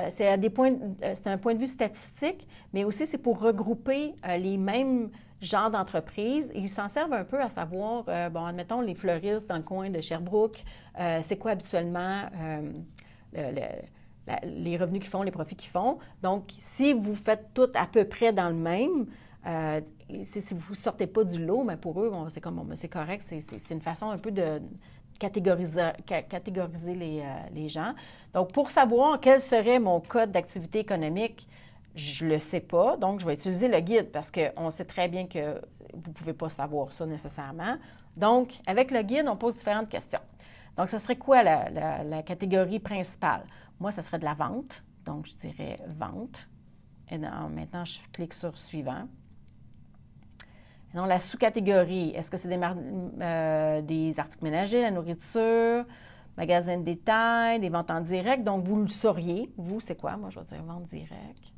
c'est un point de vue statistique, mais aussi c'est pour regrouper les mêmes genres d'entreprises. Ils s'en servent un peu à savoir, bon, admettons, les fleuristes dans le coin de Sherbrooke, c'est quoi habituellement les revenus qu'ils font, les profits qu'ils font. Donc, si vous faites tout à peu près dans le même, si vous ne sortez pas du lot, mais pour eux, c'est comme, c'est correct, c'est une façon un peu de catégoriser les gens. Donc, pour savoir quel serait mon code d'activité économique, je ne le sais pas, donc je vais utiliser le guide parce qu'on sait très bien que vous ne pouvez pas savoir ça nécessairement. Donc, avec le guide, on pose différentes questions. Donc, ce serait quoi la catégorie principale? Moi, ce serait de la vente. Donc, je dirais vente. Et maintenant, je clique sur suivant. Et donc, la sous-catégorie, est-ce que c'est des articles ménagers, la nourriture, magasin de détail, des ventes en direct? Donc, vous le sauriez. Vous, c'est quoi? Moi, je vais dire vente directe.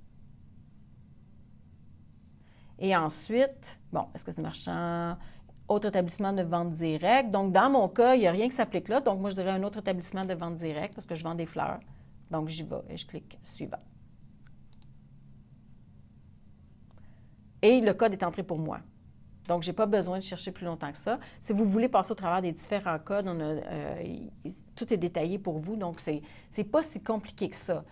Et ensuite, bon, est-ce que c'est marchand? Autre établissement de vente directe. Donc, dans mon cas, il n'y a rien qui s'applique là. Donc, moi, je dirais un autre établissement de vente directe parce que je vends des fleurs. Donc, j'y vais et je clique « Suivant ». Et le code est entré pour moi. Donc, je n'ai pas besoin de chercher plus longtemps que ça. Si vous voulez passer au travers des différents codes, tout est détaillé pour vous, donc ce n'est pas si compliqué que ça.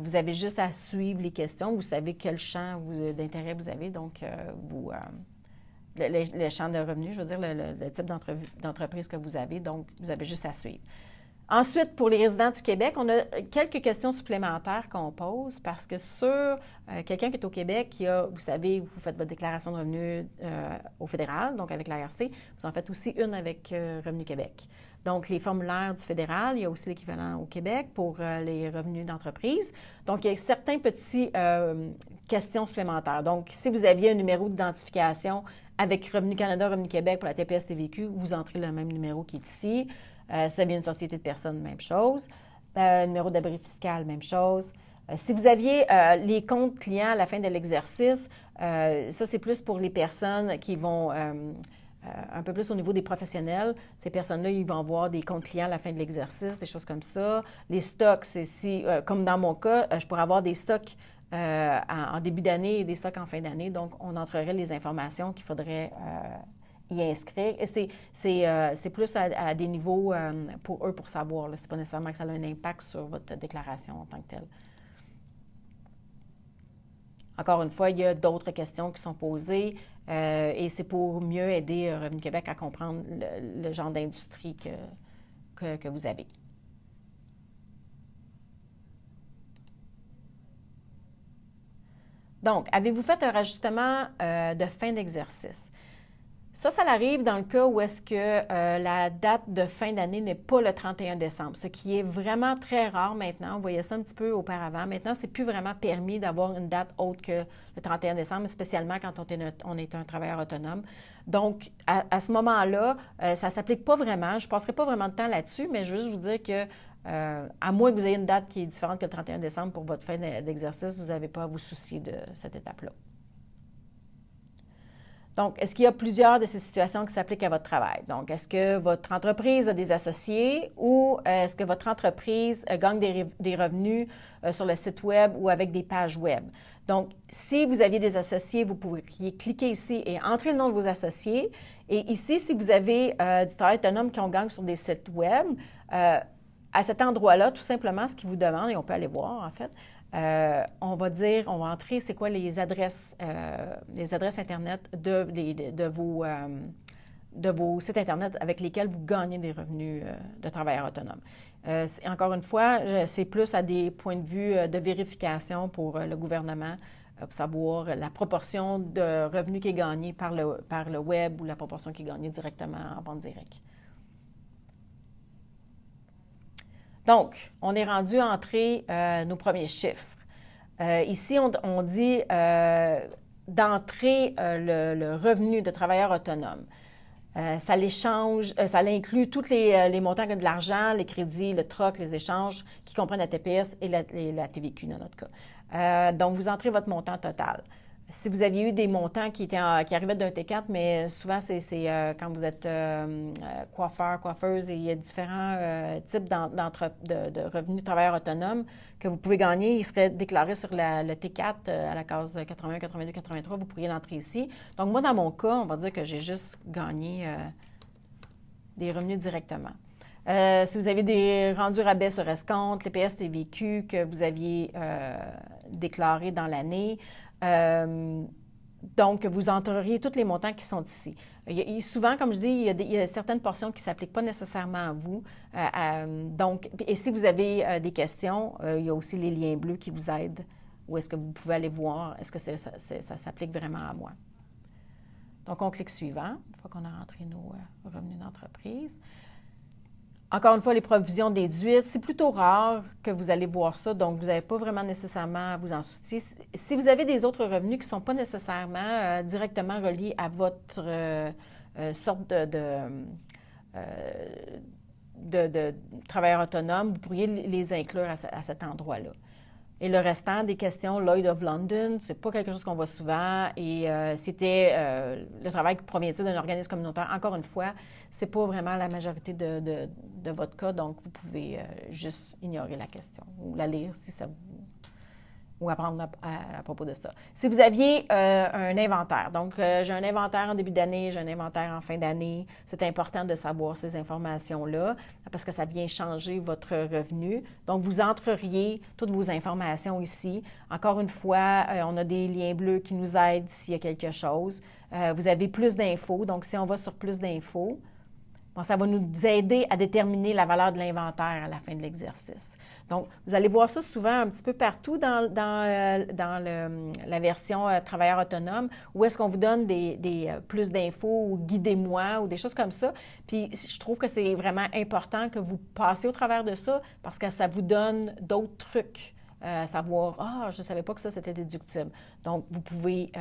Vous avez juste à suivre les questions. Vous savez quel champ d'intérêt vous avez, donc le champ de revenus, je veux dire, le type d'entreprise que vous avez, donc vous avez juste à suivre. Ensuite, pour les résidents du Québec, on a quelques questions supplémentaires qu'on pose parce que sur quelqu'un qui est au Québec, vous savez, vous faites votre déclaration de revenus au fédéral, donc avec l'ARC, vous en faites aussi une avec Revenu Québec. Donc, les formulaires du fédéral, il y a aussi l'équivalent au Québec pour les revenus d'entreprise. Donc, il y a certains petits questions supplémentaires. Donc, si vous aviez un numéro d'identification avec Revenu Canada, Revenu Québec pour la TPS-TVQ, vous entrez le même numéro qui est ici. Ça vient d'une société de personnes, même chose. Numéro d'abri fiscal, même chose. Si vous aviez les comptes clients à la fin de l'exercice, ça, c'est plus pour les personnes qui vont un peu plus au niveau des professionnels. Ces personnes-là, ils vont avoir des comptes clients à la fin de l'exercice, des choses comme ça. Les stocks, c'est si, comme dans mon cas, je pourrais avoir des stocks en début d'année et des stocks en fin d'année. Donc, on entrerait les informations qu'il faudrait y inscrire. Et c'est plus à des niveaux pour eux pour savoir. Ce n'est pas nécessairement que ça a un impact sur votre déclaration en tant que telle. Encore une fois, il y a d'autres questions qui sont posées et c'est pour mieux aider Revenu Québec à comprendre le genre d'industrie que vous avez. Donc, avez-vous fait un rajustement de fin d'exercice? Ça arrive dans le cas où est-ce que la date de fin d'année n'est pas le 31 décembre, ce qui est vraiment très rare maintenant. On voyait ça un petit peu auparavant. Maintenant, c'est plus vraiment permis d'avoir une date autre que le 31 décembre, spécialement quand on est un travailleur autonome. Donc, à ce moment-là, ça ne s'applique pas vraiment. Je ne passerai pas vraiment de temps là-dessus, mais je veux juste vous dire que à moins que vous ayez une date qui est différente que le 31 décembre pour votre fin d'exercice, vous n'avez pas à vous soucier de cette étape-là. Donc, est-ce qu'il y a plusieurs de ces situations qui s'appliquent à votre travail? Donc, est-ce que votre entreprise a des associés ou est-ce que votre entreprise gagne des revenus sur le site Web ou avec des pages Web? Donc, si vous aviez des associés, vous pourriez cliquer ici et entrer le nom de vos associés. Et ici, si vous avez du travail autonome qu'on gagne sur des sites Web, à cet endroit-là, tout simplement, ce qu'ils vous demandent, et on peut aller voir en fait, on va entrer c'est quoi les adresses Internet de vos sites Internet avec lesquels vous gagnez des revenus de travailleurs autonomes. Encore une fois, c'est plus à des points de vue de vérification pour le gouvernement, pour savoir la proportion de revenus qui est gagnée par le web ou la proportion qui est gagnée directement en vente directe. Donc, on est rendu à entrer nos premiers chiffres. Ici, on dit d'entrer le revenu de travailleur autonome. Ça inclut tous les montants de l'argent, les crédits, le troc, les échanges qui comprennent la TPS et la TVQ dans notre cas. Donc, vous entrez votre montant total. Si vous aviez eu des montants qui arrivaient d'un T4, mais souvent, c'est quand vous êtes coiffeur, coiffeuse, et il y a différents types de revenus de travailleurs autonomes que vous pouvez gagner. Ils seraient déclarés sur le T4 à la case 81, 82, 83. Vous pourriez l'entrer ici. Donc, moi, dans mon cas, on va dire que j'ai juste gagné des revenus directement. Si vous avez des rendus rabais sur escompte, les PS, TVQ que vous aviez déclarés dans l'année, donc, vous entreriez tous les montants qui sont ici. Souvent, comme je dis, il y a certaines portions qui ne s'appliquent pas nécessairement à vous. Donc, et si vous avez des questions, il y a aussi les liens bleus qui vous aident. Où est-ce que vous pouvez aller voir, est-ce que ça s'applique vraiment à moi? Donc, on clique suivant, une fois qu'on a rentré nos revenus d'entreprise. Encore une fois, les provisions déduites, c'est plutôt rare que vous allez voir ça, donc vous n'avez pas vraiment nécessairement à vous en soucier. Si vous avez des autres revenus qui ne sont pas nécessairement directement reliés à votre sorte de travailleur autonome, vous pourriez les inclure à cet endroit-là. Et le restant des questions, Lloyd of London, c'est pas quelque chose qu'on voit souvent. Et c'était le travail qui provient-il d'un organisme communautaire. Encore une fois, c'est pas vraiment la majorité de votre cas, donc vous pouvez juste ignorer la question ou la lire si ça vous ou apprendre à propos de ça. Si vous aviez un inventaire, donc j'ai un inventaire en début d'année, j'ai un inventaire en fin d'année, c'est important de savoir ces informations-là parce que ça vient changer votre revenu. Donc, vous entreriez toutes vos informations ici. Encore une fois, on a des liens bleus qui nous aident s'il y a quelque chose. Vous avez plus d'infos, donc si on va sur plus d'infos, bon, ça va nous aider à déterminer la valeur de l'inventaire à la fin de l'exercice. Donc, vous allez voir ça souvent un petit peu partout dans la version travailleur autonome, où est-ce qu'on vous donne plus d'infos ou guidez-moi ou des choses comme ça. Puis, je trouve que c'est vraiment important que vous passiez au travers de ça parce que ça vous donne d'autres trucs. Savoir, je ne savais pas que ça, c'était déductible. Donc, vous pouvez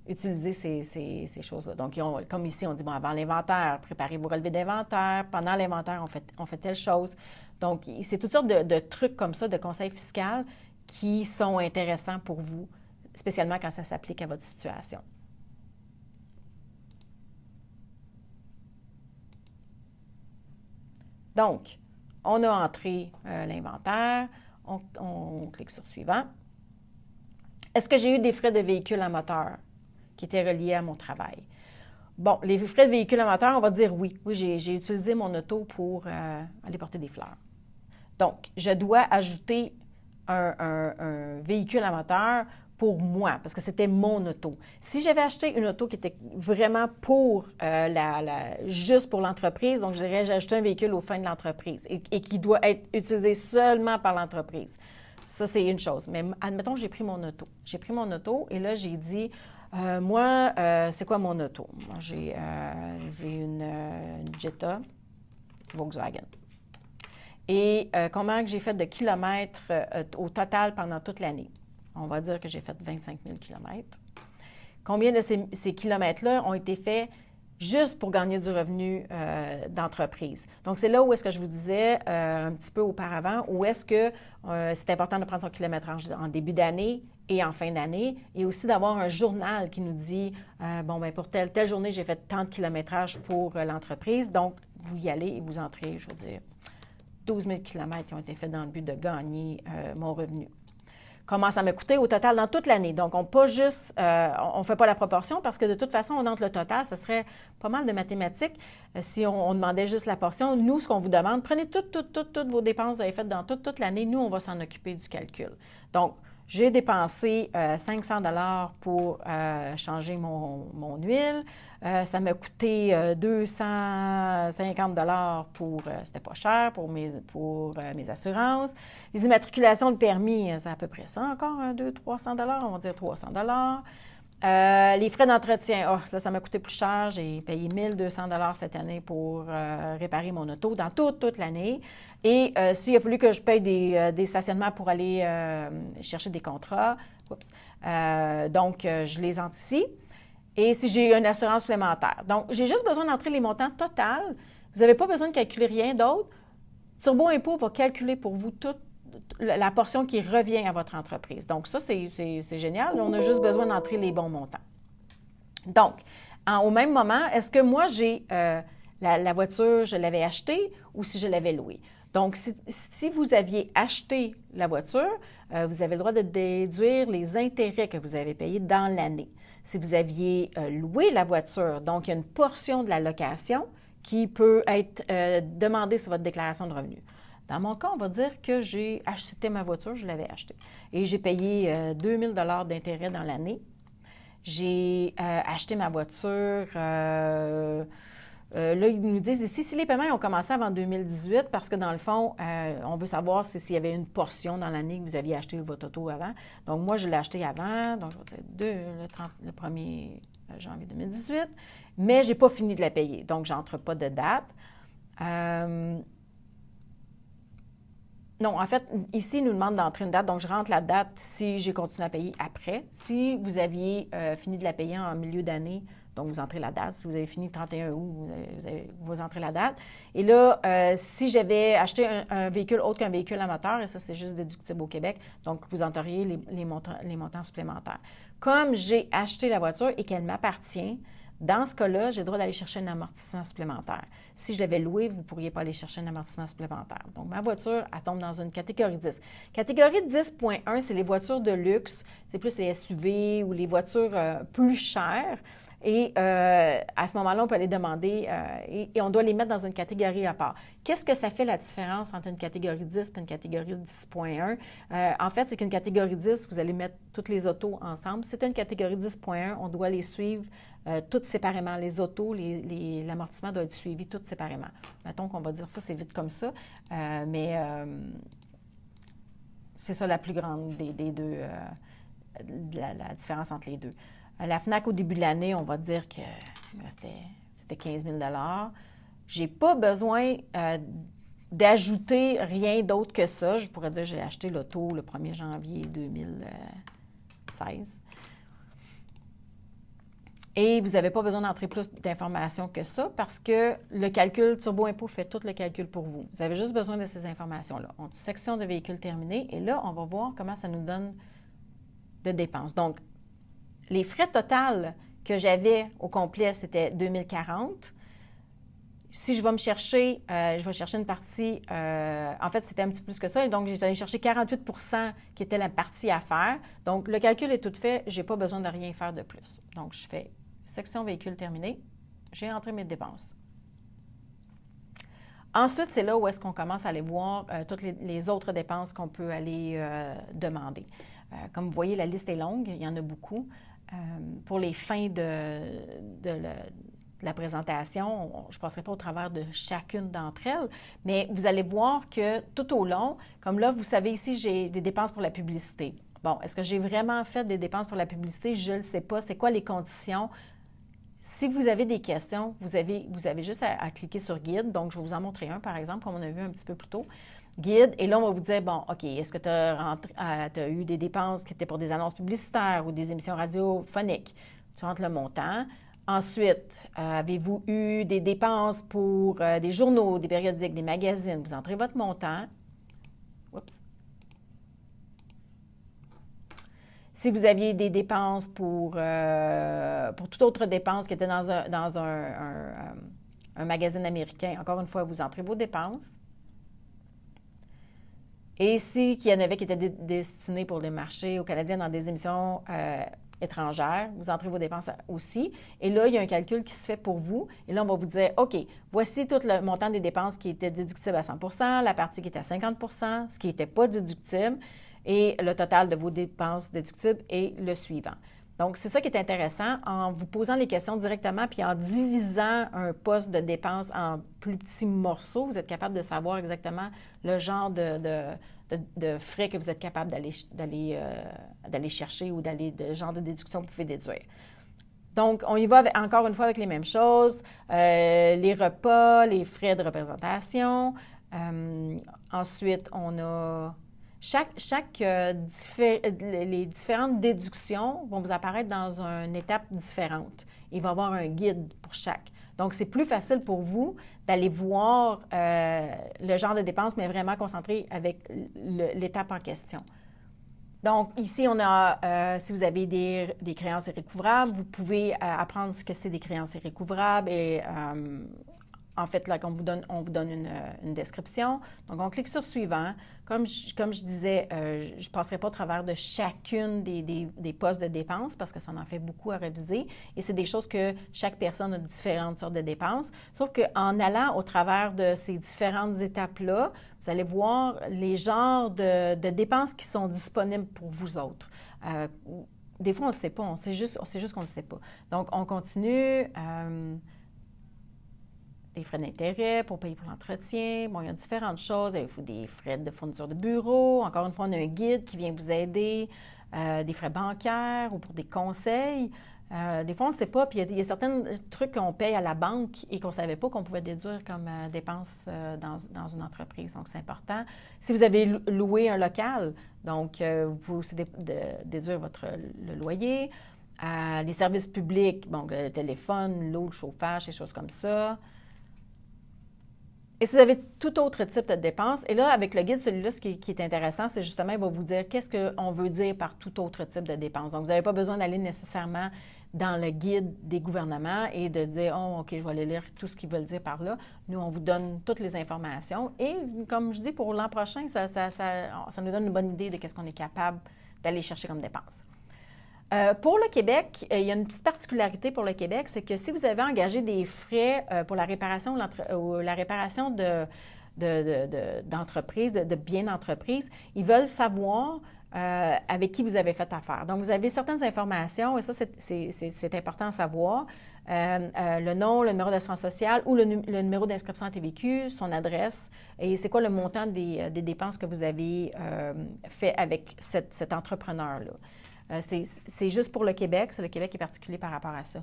utiliser ces choses-là. Donc, comme ici, on dit, bon, avant l'inventaire, préparez vos relevés d'inventaire. Pendant l'inventaire, on fait telle chose. Donc, c'est toutes sortes de trucs comme ça, de conseils fiscaux qui sont intéressants pour vous, spécialement quand ça s'applique à votre situation. Donc, on a entré l'inventaire. On clique sur « Suivant ». Est-ce que j'ai eu des frais de véhicule à moteur qui étaient reliés à mon travail? Bon, les frais de véhicule à moteur, on va dire oui. Oui, j'ai utilisé mon auto pour aller porter des fleurs. Donc, je dois ajouter un véhicule à moteur pour moi, parce que c'était mon auto. Si j'avais acheté une auto qui était vraiment pour juste pour l'entreprise, donc je dirais j'ai acheté un véhicule aux fins de l'entreprise et qui doit être utilisé seulement par l'entreprise. Ça, c'est une chose. Mais admettons, j'ai pris mon auto. J'ai pris mon auto et là, j'ai dit, moi, c'est quoi mon auto? Moi, j'ai une Jetta Volkswagen. Et comment que j'ai fait de kilomètres au total pendant toute l'année? On va dire que j'ai fait 25 000 kilomètres. Combien de ces kilomètres-là ont été faits juste pour gagner du revenu d'entreprise? Donc, c'est là où est-ce que je vous disais un petit peu auparavant, où est-ce que c'est important de prendre son kilométrage en début d'année et en fin d'année, et aussi d'avoir un journal qui nous dit, pour telle journée, j'ai fait tant de kilométrage pour l'entreprise. Donc, vous y allez et vous entrez, je veux dire, 12 000 kilomètres qui ont été faits dans le but de gagner mon revenu. Comment ça m'a coûté au total dans toute l'année. Donc, on ne fait pas la proportion parce que de toute façon, on entre le total, ce serait pas mal de mathématiques si on demandait juste la portion. Nous, ce qu'on vous demande, prenez toutes vos dépenses que vous avez faites dans toute l'année. Nous, on va s'en occuper du calcul. Donc, j'ai dépensé 500 $ pour changer mon huile. Ça m'a coûté 250 $ pour, c'était pas cher, pour mes assurances. Les immatriculations de permis, c'est à peu près ça encore, 200-300 $, on va dire 300 $. Les frais d'entretien, là, ça m'a coûté plus cher. J'ai payé 1200 $ cette année pour réparer mon auto dans toute l'année. Et s'il a fallu que je paye des stationnements pour aller chercher des contrats, donc je les entre ici. Et si j'ai une assurance supplémentaire. Donc, j'ai juste besoin d'entrer les montants total. Vous n'avez pas besoin de calculer rien d'autre. Turbo Impôt va calculer pour vous toute la portion qui revient à votre entreprise. Donc, ça, c'est génial. On a juste besoin d'entrer les bons montants. Donc, au même moment, est-ce que moi, j'ai la voiture, je l'avais achetée ou si je l'avais louée? Donc, si vous aviez acheté la voiture, vous avez le droit de déduire les intérêts que vous avez payés dans l'année. Si vous aviez loué la voiture, donc il y a une portion de la location qui peut être demandée sur votre déclaration de revenus. Dans mon cas, on va dire que j'ai acheté ma voiture, je l'avais achetée. Et j'ai payé 2000 $ d'intérêt dans l'année. J'ai acheté ma voiture... là, ils nous disent ici, si les paiements ont commencé avant 2018, parce que dans le fond, on veut savoir s'il y avait une portion dans l'année que vous aviez acheté votre auto avant. Donc, moi, je l'ai acheté avant, donc je vais dire le 1er janvier 2018, mais je n'ai pas fini de la payer, donc je n'entre pas de date. Non, en fait, ici, ils nous demandent d'entrer une date, donc je rentre la date si j'ai continué à payer après. Si vous aviez fini de la payer en milieu d'année, donc vous entrez la date. Si vous avez fini le 31 août, vous entrez la date. Et là, si j'avais acheté un véhicule autre qu'un véhicule à moteur, et ça, c'est juste déductible au Québec, donc vous entreriez les montants supplémentaires. Comme j'ai acheté la voiture et qu'elle m'appartient, Dans ce cas-là, j'ai le droit d'aller chercher un amortissement supplémentaire. Si je l'avais loué, vous ne pourriez pas aller chercher un amortissement supplémentaire. Donc, ma voiture, elle tombe dans une catégorie 10. Catégorie 10.1, c'est les voitures de luxe. C'est plus les SUV ou les voitures plus chères. Et à ce moment-là, on peut aller demander et on doit les mettre dans une catégorie à part. Qu'est-ce que ça fait la différence entre une catégorie 10 et une catégorie 10.1? En fait, c'est qu'une catégorie 10, vous allez mettre toutes les autos ensemble. C'est une catégorie 10.1, on doit les suivre toutes séparément. Les autos, l'amortissement doit être suivi toutes séparément. Mettons qu'on va dire ça, c'est vite comme ça, mais c'est ça la plus grande des deux, la différence entre les deux. La FNAC, au début de l'année, on va dire que c'était 15 000 $. Je n'ai pas besoin d'ajouter rien d'autre que ça. Je pourrais dire que j'ai acheté l'auto le 1er janvier 2016. Et vous n'avez pas besoin d'entrer plus d'informations que ça parce que le calcul Turbo Impôt fait tout le calcul pour vous. Vous avez juste besoin de ces informations-là. On dit section de véhicules terminés et là, on va voir comment ça nous donne de dépenses. Donc, les frais totaux que j'avais au complet, c'était 2040. Si je vais chercher une partie, en fait, c'était un petit peu plus que ça, et donc j'ai allé chercher 48 % qui était la partie à faire. Donc, le calcul est tout fait, je n'ai pas besoin de rien faire de plus. Donc, je fais section véhicule terminé, j'ai entré mes dépenses. Ensuite, c'est là où est-ce qu'on commence à aller voir toutes les autres dépenses qu'on peut aller demander. Comme vous voyez, la liste est longue, il y en a beaucoup. Pour les fins de la présentation, je ne passerai pas au travers de chacune d'entre elles, mais vous allez voir que tout au long, comme là, vous savez ici, j'ai des dépenses pour la publicité. Bon, est-ce que j'ai vraiment fait des dépenses pour la publicité? Je ne le sais pas. C'est quoi les conditions? Si vous avez des questions, vous avez juste à cliquer sur Guide. Donc, je vais vous en montrer un, par exemple, comme on a vu un petit peu plus tôt. Guide, et là, on va vous dire, bon, OK, est-ce que tu as eu des dépenses qui étaient pour des annonces publicitaires ou des émissions radiophoniques? Tu rentres le montant. Ensuite, avez-vous eu des dépenses pour des journaux, des périodiques, des magazines? Vous entrez votre montant. Oups. Si vous aviez des dépenses pour toute autre dépense qui était dans un magazine américain, encore une fois, vous entrez vos dépenses. Et s'il y en avait qui étaient destinés pour les marchés aux Canadiens dans des émissions étrangères, vous entrez vos dépenses aussi. Et là, il y a un calcul qui se fait pour vous. Et là, on va vous dire, OK, voici tout le montant des dépenses qui était déductible à 100 %, la partie qui était à 50 % ce qui n'était pas déductible, et le total de vos dépenses déductibles est le suivant. Donc, c'est ça qui est intéressant. En vous posant les questions directement puis en divisant un poste de dépenses en plus petits morceaux, vous êtes capable de savoir exactement le genre de frais que vous êtes capable d'aller chercher ou le genre de déduction que vous pouvez déduire. Donc, on y va encore une fois avec les mêmes choses, les repas, les frais de représentation. Ensuite, on a les différentes déductions vont vous apparaître dans une étape différente. Il va y avoir un guide pour chaque. Donc, c'est plus facile pour vous d'aller voir le genre de dépenses, mais vraiment concentré avec l'étape en question. Donc, ici, on a, si vous avez des créances irrécouvrables, vous pouvez apprendre ce que c'est des créances irrécouvrables et en fait, là, on vous donne une description. Donc, on clique sur « Suivant ». Comme je disais, je ne passerai pas au travers de chacune des postes de dépenses parce que ça en fait beaucoup à réviser. Et c'est des choses que chaque personne a différentes sortes de dépenses. Sauf qu'en allant au travers de ces différentes étapes-là, vous allez voir les genres de dépenses qui sont disponibles pour vous autres. Des fois, on ne le sait pas. On sait juste qu'on ne le sait pas. Donc, on continue. Des frais d'intérêt pour payer pour l'entretien. Bon, il y a différentes choses. Il faut des frais de fourniture de bureau. Encore une fois, on a un guide qui vient vous aider. Des frais bancaires ou pour des conseils. Des fois, on ne sait pas. Puis il y a certains trucs qu'on paye à la banque et qu'on ne savait pas qu'on pouvait déduire comme dépenses dans une entreprise. Donc, c'est important. Si vous avez loué un local, donc vous pouvez aussi déduire le loyer. Les services publics, bon, le téléphone, l'eau, le chauffage, des choses comme ça. Et si vous avez tout autre type de dépenses, et là, avec le guide, celui-là, ce qui est intéressant, c'est justement, il va vous dire qu'est-ce qu'on veut dire par tout autre type de dépenses. Donc, vous n'avez pas besoin d'aller nécessairement dans le guide des gouvernements et de dire « Oh, OK, je vais aller lire tout ce qu'ils veulent dire par là ». Nous, on vous donne toutes les informations. Et comme je dis, pour l'an prochain, ça nous donne une bonne idée de ce qu'on est capable d'aller chercher comme dépenses. Pour le Québec, il y a une petite particularité pour le Québec, c'est que si vous avez engagé des frais pour la réparation d'entreprise, de biens d'entreprise, ils veulent savoir avec qui vous avez fait affaire. Donc, vous avez certaines informations, et ça, c'est important à savoir. Le nom, le numéro d'assurance sociale ou le numéro d'inscription à TVQ, son adresse, et c'est quoi le montant des dépenses que vous avez fait avec cet entrepreneur-là. C'est juste pour le Québec. Le Québec est particulier par rapport à ça.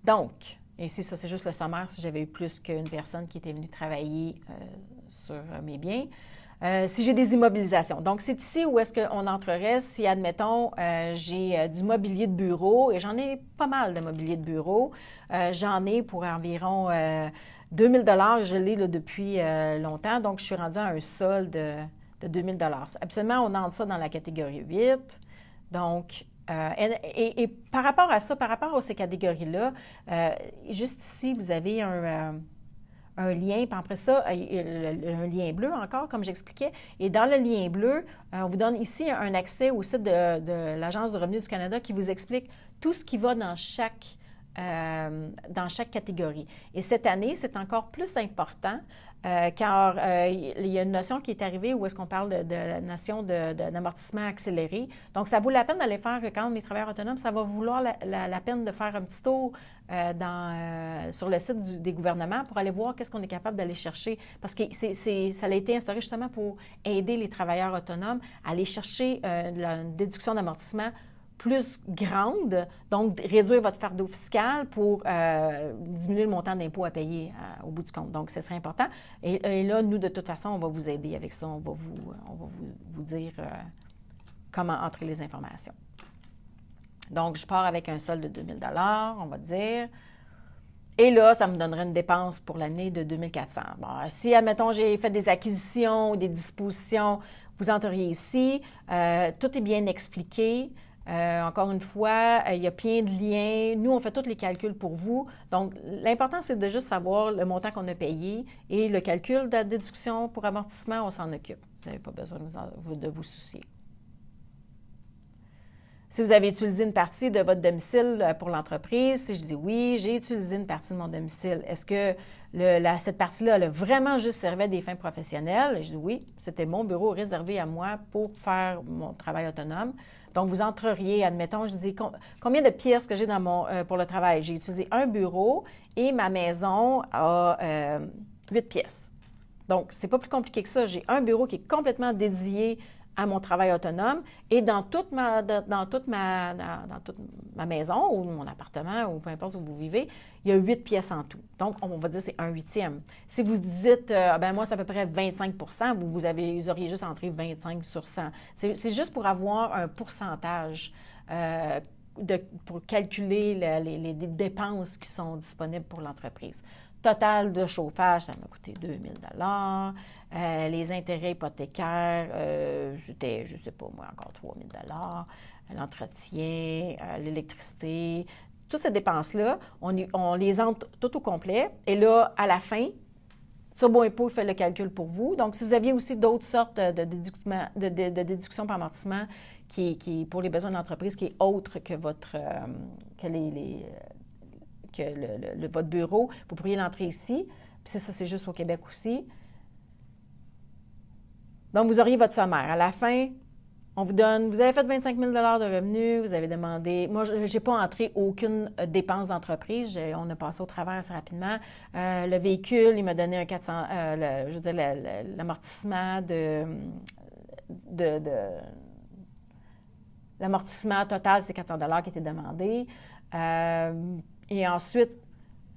Donc, ici, ça, c'est juste le sommaire si j'avais eu plus qu'une personne qui était venue travailler sur mes biens. Si j'ai des immobilisations. Donc, c'est ici où est-ce qu'on entrerait si, admettons, j'ai du mobilier de bureau, et j'en ai pas mal de mobilier de bureau. J'en ai pour environ 2000 $. Je l'ai depuis longtemps, donc je suis rendue à un solde de 2000 $. Absolument, on entre ça dans la catégorie 8. Donc, et par rapport à ça, par rapport à ces catégories-là, juste ici, vous avez un lien, puis après ça, un lien bleu encore, comme j'expliquais. Et dans le lien bleu, on vous donne ici un accès au site de l'Agence du revenu du Canada qui vous explique tout ce qui va dans chaque catégorie. Et cette année, c'est encore plus important car il y a une notion qui est arrivée où est-ce qu'on parle de la notion d'amortissement accéléré. Donc, ça vaut la peine d'aller faire, quand on est travailleur autonome, ça va vouloir la peine de faire un petit tour sur le site des gouvernements pour aller voir qu'est-ce qu'on est capable d'aller chercher. Parce que ça a été instauré justement pour aider les travailleurs autonomes à aller chercher une déduction d'amortissement plus grande, donc réduire votre fardeau fiscal pour diminuer le montant d'impôt à payer au bout du compte. Donc, ce serait important. Et là, nous, de toute façon, on va vous aider avec ça. On va vous dire comment entrer les informations. Donc, je pars avec un solde de 2000 $, on va dire. Et là, ça me donnerait une dépense pour l'année de 2400. Bon, si, admettons, j'ai fait des acquisitions ou des dispositions, vous entreriez ici. Tout est bien expliqué. Encore une fois, il y a plein de liens. Nous, on fait tous les calculs pour vous. Donc, l'important, c'est de juste savoir le montant qu'on a payé et le calcul de la déduction pour amortissement, on s'en occupe. Vous n'avez pas besoin de vous soucier. Si vous avez utilisé une partie de votre domicile pour l'entreprise, si je dis oui, j'ai utilisé une partie de mon domicile, est-ce que cette partie-là, elle a vraiment juste servi à des fins professionnelles? Et je dis oui, c'était mon bureau réservé à moi pour faire mon travail autonome. Donc, vous entreriez, admettons, je dis combien de pièces que j'ai pour le travail? J'ai utilisé un bureau et ma maison a 8 pièces. Donc, c'est pas plus compliqué que ça. J'ai un bureau qui est complètement dédié à mon travail autonome et dans toute ma maison ou mon appartement ou peu importe où vous vivez, il y a 8 pièces en tout. Donc, on va dire que c'est un huitième. Si vous dites, ben moi, c'est à peu près 25 % vous auriez juste entré 25 sur 100. C'est juste pour avoir un pourcentage pour calculer les dépenses qui sont disponibles pour l'entreprise. Total de chauffage, ça m'a coûté 2000 $. Les intérêts hypothécaires, j'étais, je ne sais pas moi, encore 3000 $. L'entretien, l'électricité, toutes ces dépenses-là, on les entre tout au complet. Et là, à la fin, Turbo Impôt fait le calcul pour vous. Donc, si vous aviez aussi d'autres sortes de déductions par amortissement qui pour les besoins d'entreprise, qui est autre que votre votre bureau, vous pourriez l'entrer ici. Puis ça, c'est juste au Québec aussi. Donc, vous auriez votre sommaire. À la fin, on vous donne, vous avez fait 25 000 $ de revenus, vous avez demandé, moi, je n'ai pas entré aucune dépense d'entreprise, on a passé au travers assez rapidement. Le véhicule, il m'a donné un 400, je veux dire, l'amortissement l'amortissement total, c'est 400 $ qui était demandé. Et ensuite,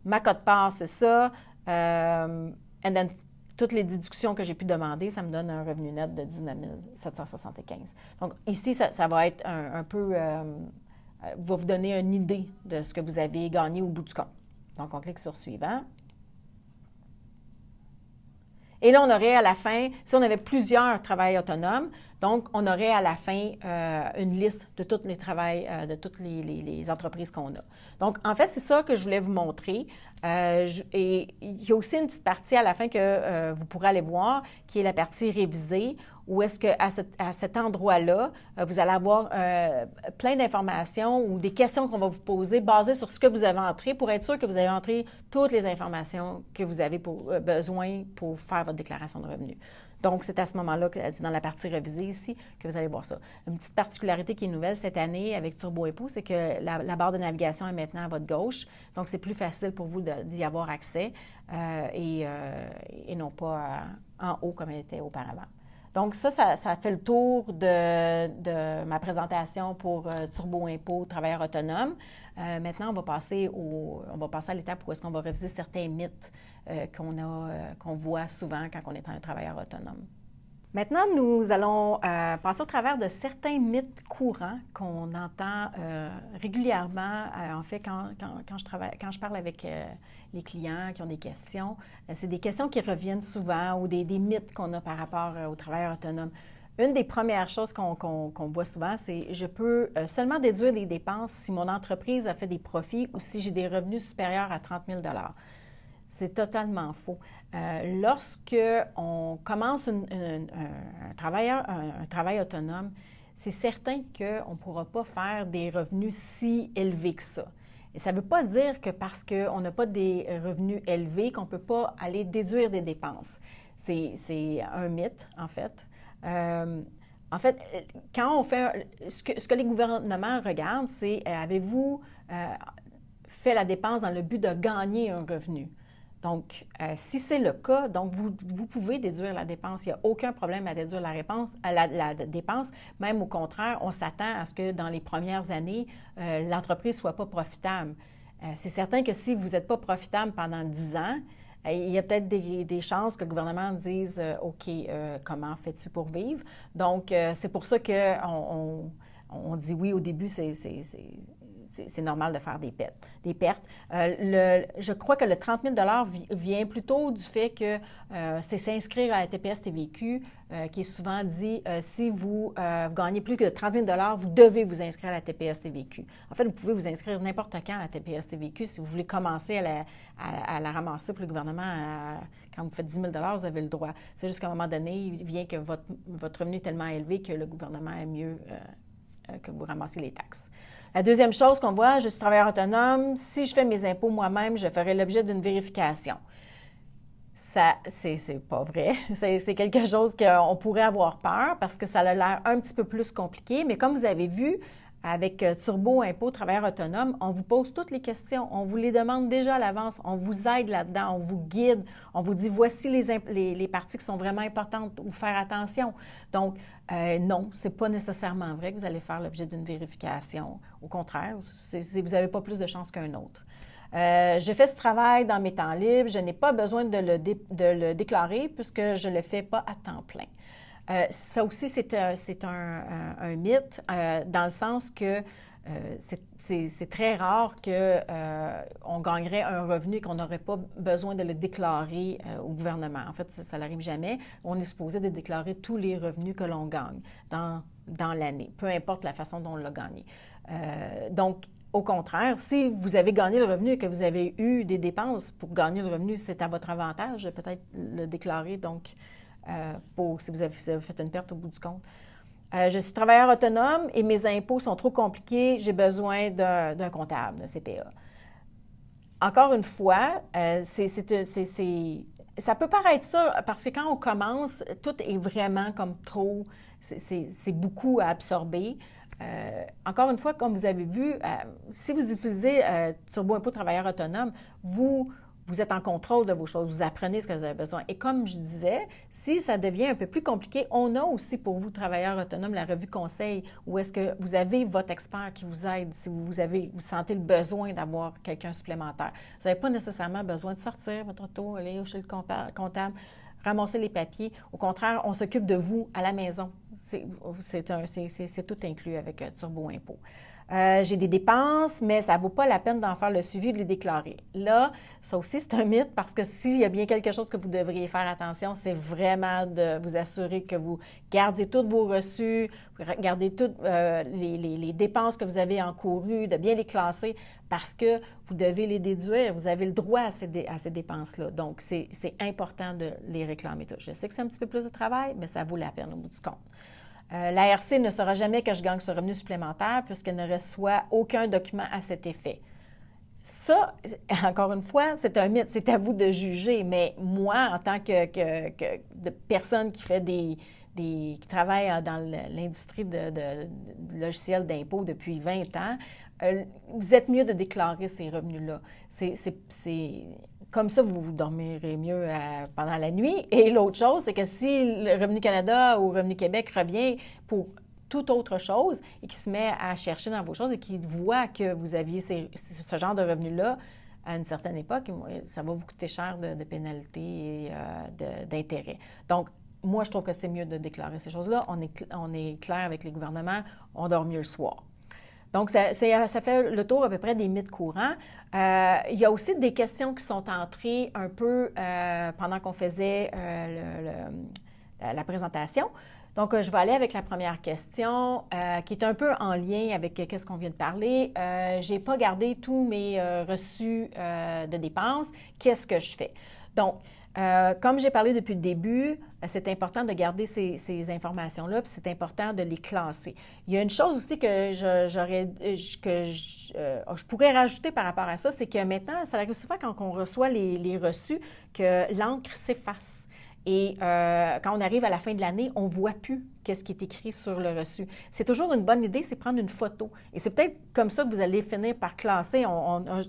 ma cote-part, c'est ça. And then, toutes les déductions que j'ai pu demander, ça me donne un revenu net de 19 775. Donc, ici, ça va être un peu... va vous donner une idée de ce que vous avez gagné au bout du compte. Donc, on clique sur « Suivant ». Et là, on aurait à la fin, si on avait plusieurs travailleurs autonomes, donc on aurait à la fin une liste de tous les travails, de toutes les entreprises qu'on a. Donc, en fait, c'est ça que je voulais vous montrer. Et il y a aussi une petite partie à la fin que vous pourrez aller voir, qui est la partie révisée, où est-ce qu'à cet endroit-là, vous allez avoir plein d'informations ou des questions qu'on va vous poser basées sur ce que vous avez entré pour être sûr que vous avez entré toutes les informations que vous avez besoin pour faire votre déclaration de revenus. Donc, c'est à ce moment-là, dans la partie révisée ici, que vous allez voir ça. Une petite particularité qui est nouvelle cette année avec Turbo Impôt, c'est que la barre de navigation est maintenant à votre gauche. Donc, c'est plus facile pour vous d'y avoir accès et non pas en haut comme elle était auparavant. Donc, ça fait le tour de ma présentation pour Turbo Impôt, travailleur autonome. Maintenant, on va passer à l'étape où est-ce qu'on va réviser certains mythes qu'on voit souvent quand on est un travailleur autonome. Maintenant, nous allons passer au travers de certains mythes courants qu'on entend régulièrement. En fait, quand je parle avec les clients qui ont des questions, c'est des questions qui reviennent souvent ou des mythes qu'on a par rapport aux travailleurs autonomes. Une des premières choses qu'on voit souvent, c'est je peux seulement déduire des dépenses si mon entreprise a fait des profits ou si j'ai des revenus supérieurs à 30 000 $. C'est totalement faux. Lorsque on commence un travail autonome, c'est certain qu'on ne pourra pas faire des revenus si élevés que ça. Et ça ne veut pas dire que parce qu'on n'a pas des revenus élevés qu'on ne peut pas aller déduire des dépenses. C'est un mythe, en fait. En fait, quand on fait ce que les gouvernements regardent, c'est avez-vous fait la dépense dans le but de gagner un revenu? Donc, si c'est le cas, donc vous pouvez déduire la dépense. Il n'y a aucun problème à déduire la dépense. Même au contraire, on s'attend à ce que dans les premières années, l'entreprise ne soit pas profitable. C'est certain que si vous n'êtes pas profitable pendant 10 ans, il y a peut-être des chances que le gouvernement dise « OK, comment fais-tu pour vivre? » Donc, c'est pour ça qu'on dit oui au début, c'est normal de faire des pertes. Je crois que le 30 000 $ vient plutôt du fait que c'est s'inscrire à la TPS-TVQ, qui est souvent dit si vous gagnez plus que 30 000 $, vous devez vous inscrire à la TPS-TVQ. En fait, vous pouvez vous inscrire n'importe quand à la TPS-TVQ si vous voulez commencer à la ramasser pour le gouvernement. Quand vous faites 10 000 $, vous avez le droit. C'est juste qu'à un moment donné, il vient que votre revenu est tellement élevé que le gouvernement aime mieux que vous ramassiez les taxes. La deuxième chose qu'on voit, je suis travailleur autonome, si je fais mes impôts moi-même, je ferai l'objet d'une vérification. Ça, c'est pas vrai. C'est quelque chose qu'on pourrait avoir peur parce que ça a l'air un petit peu plus compliqué, mais comme vous avez vu, avec Turbo Impôt Travailleur autonome, on vous pose toutes les questions, on vous les demande déjà à l'avance, on vous aide là-dedans, on vous guide, on vous dit voici les parties qui sont vraiment importantes ou faire attention. Donc, non, ce n'est pas nécessairement vrai que vous allez faire l'objet d'une vérification. Au contraire, vous n'avez pas plus de chance qu'un autre. Je fais ce travail dans mes temps libres, je n'ai pas besoin de le déclarer puisque je ne le fais pas à temps plein. Ça aussi, c'est un mythe dans le sens que c'est très rare qu'on gagnerait un revenu et qu'on n'aurait pas besoin de le déclarer au gouvernement. En fait, ça n'arrive jamais. On est supposé de déclarer tous les revenus que l'on gagne dans l'année, peu importe la façon dont on l'a gagné. Donc, au contraire, si vous avez gagné le revenu et que vous avez eu des dépenses pour gagner le revenu, c'est à votre avantage de peut-être le déclarer, donc, si vous avez fait une perte au bout du compte. Je suis travailleur autonome et mes impôts sont trop compliqués, j'ai besoin d'un comptable, d'un CPA. Encore une fois, ça peut paraître ça parce que quand on commence, tout est vraiment comme trop, c'est beaucoup à absorber. Encore une fois, comme vous avez vu, si vous utilisez Turbo Impôt Travailleur autonome, vous êtes en contrôle de vos choses, vous apprenez ce que vous avez besoin. Et comme je disais, si ça devient un peu plus compliqué, on a aussi pour vous, travailleurs autonomes, la revue conseil, où est-ce que vous avez votre expert qui vous aide si vous sentez le besoin d'avoir quelqu'un supplémentaire. Vous n'avez pas nécessairement besoin de sortir votre auto, aller chez le comptable, ramasser les papiers. Au contraire, on s'occupe de vous à la maison. C'est tout inclus avec Turbo Impôt. J'ai des dépenses, mais ça ne vaut pas la peine d'en faire le suivi, de les déclarer. Là, ça aussi, c'est un mythe parce que s'il y a bien quelque chose que vous devriez faire attention, c'est vraiment de vous assurer que vous gardiez tous vos reçus, gardez toutes les dépenses que vous avez encourues, de bien les classer parce que vous devez les déduire. Vous avez le droit à ces dépenses-là. Donc, c'est important de les réclamer tous. Je sais que c'est un petit peu plus de travail, mais ça vaut la peine au bout du compte. L'ARC ne saura jamais que je gagne ce revenu supplémentaire puisqu'elle ne reçoit aucun document à cet effet. Ça, encore une fois, c'est un mythe, c'est à vous de juger, mais moi, en tant que de personne qui fait qui travaille dans l'industrie de logiciels d'impôt depuis 20 ans, vous êtes mieux de déclarer ces revenus-là. C'est comme ça, vous dormirez mieux pendant la nuit. Et l'autre chose, c'est que si le Revenu Canada ou Revenu Québec revient pour toute autre chose et qui se met à chercher dans vos choses et qui voit que vous aviez ce genre de revenus-là à une certaine époque, ça va vous coûter cher de pénalités et d'intérêts. Donc, moi, je trouve que c'est mieux de déclarer ces choses-là. On est clair avec les gouvernements, on dort mieux le soir. Donc, ça fait le tour à peu près des mythes courants. Il y a aussi des questions qui sont entrées un peu pendant qu'on faisait la présentation. Donc, je vais aller avec la première question qui est un peu en lien avec ce qu'on vient de parler. Je n'ai pas gardé tous mes reçus de dépenses. Qu'est-ce que je fais? Donc, comme j'ai parlé depuis le début, c'est important de garder ces informations-là, puis c'est important de les classer. Il y a une chose aussi que je pourrais rajouter par rapport à ça, c'est que maintenant, ça arrive souvent quand on reçoit les reçus, que l'encre s'efface. Et quand on arrive à la fin de l'année, on ne voit plus qu'est-ce qui est écrit sur le reçu. C'est toujours une bonne idée, c'est prendre une photo. Et c'est peut-être comme ça que vous allez finir par classer.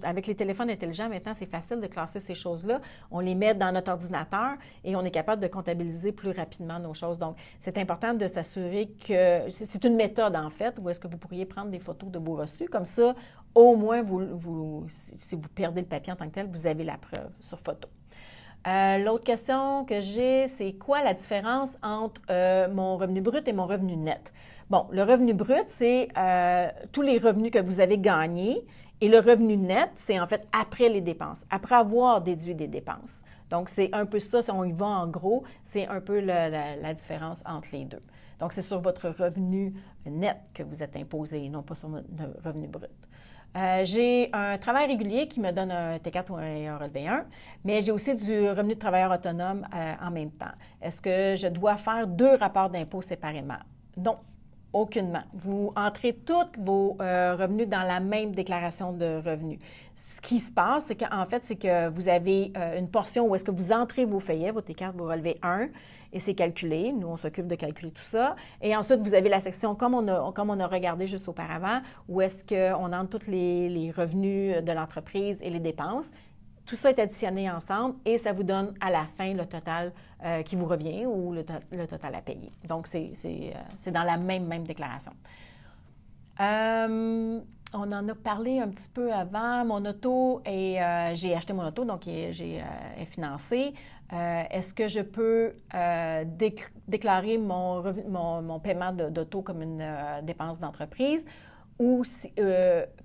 Avec les téléphones intelligents, maintenant, c'est facile de classer ces choses-là. On les met dans notre ordinateur et on est capable de comptabiliser plus rapidement nos choses. Donc, c'est important de s'assurer que c'est une méthode, en fait, où est-ce que vous pourriez prendre des photos de vos reçus. Comme ça, au moins, si vous perdez le papier en tant que tel, vous avez la preuve sur photo. L'autre question que j'ai, c'est quoi la différence entre mon revenu brut et mon revenu net? Bon, le revenu brut, c'est tous les revenus que vous avez gagnés et le revenu net, c'est en fait après les dépenses, après avoir déduit des dépenses. Donc, c'est un peu ça, si on y va en gros, c'est un peu la différence entre les deux. Donc, c'est sur votre revenu net que vous êtes imposé et non pas sur votre revenu brut. J'ai un travail régulier qui me donne un T4 ou un relevé 1, mais j'ai aussi du revenu de travailleur autonome en même temps. Est-ce que je dois faire 2 rapports d'impôt séparément? Non, aucunement. Vous entrez tous vos revenus dans la même déclaration de revenus. Ce qui se passe, c'est qu'en fait, c'est que vous avez une portion où est-ce que vous entrez vos feuillets, vos T4, vos relevés 1, et c'est calculé. Nous, on s'occupe de calculer tout ça. Et ensuite, vous avez la section, comme on a regardé juste auparavant, où est-ce qu'on entre tous les revenus de l'entreprise et les dépenses. Tout ça est additionné ensemble et ça vous donne à la fin le total qui vous revient ou le total à payer. Donc, c'est dans la même déclaration. On en a parlé un petit peu avant. Mon auto, j'ai acheté mon auto, donc est financé. Est-ce que je peux déclarer mon paiement d'auto comme une dépense d'entreprise ou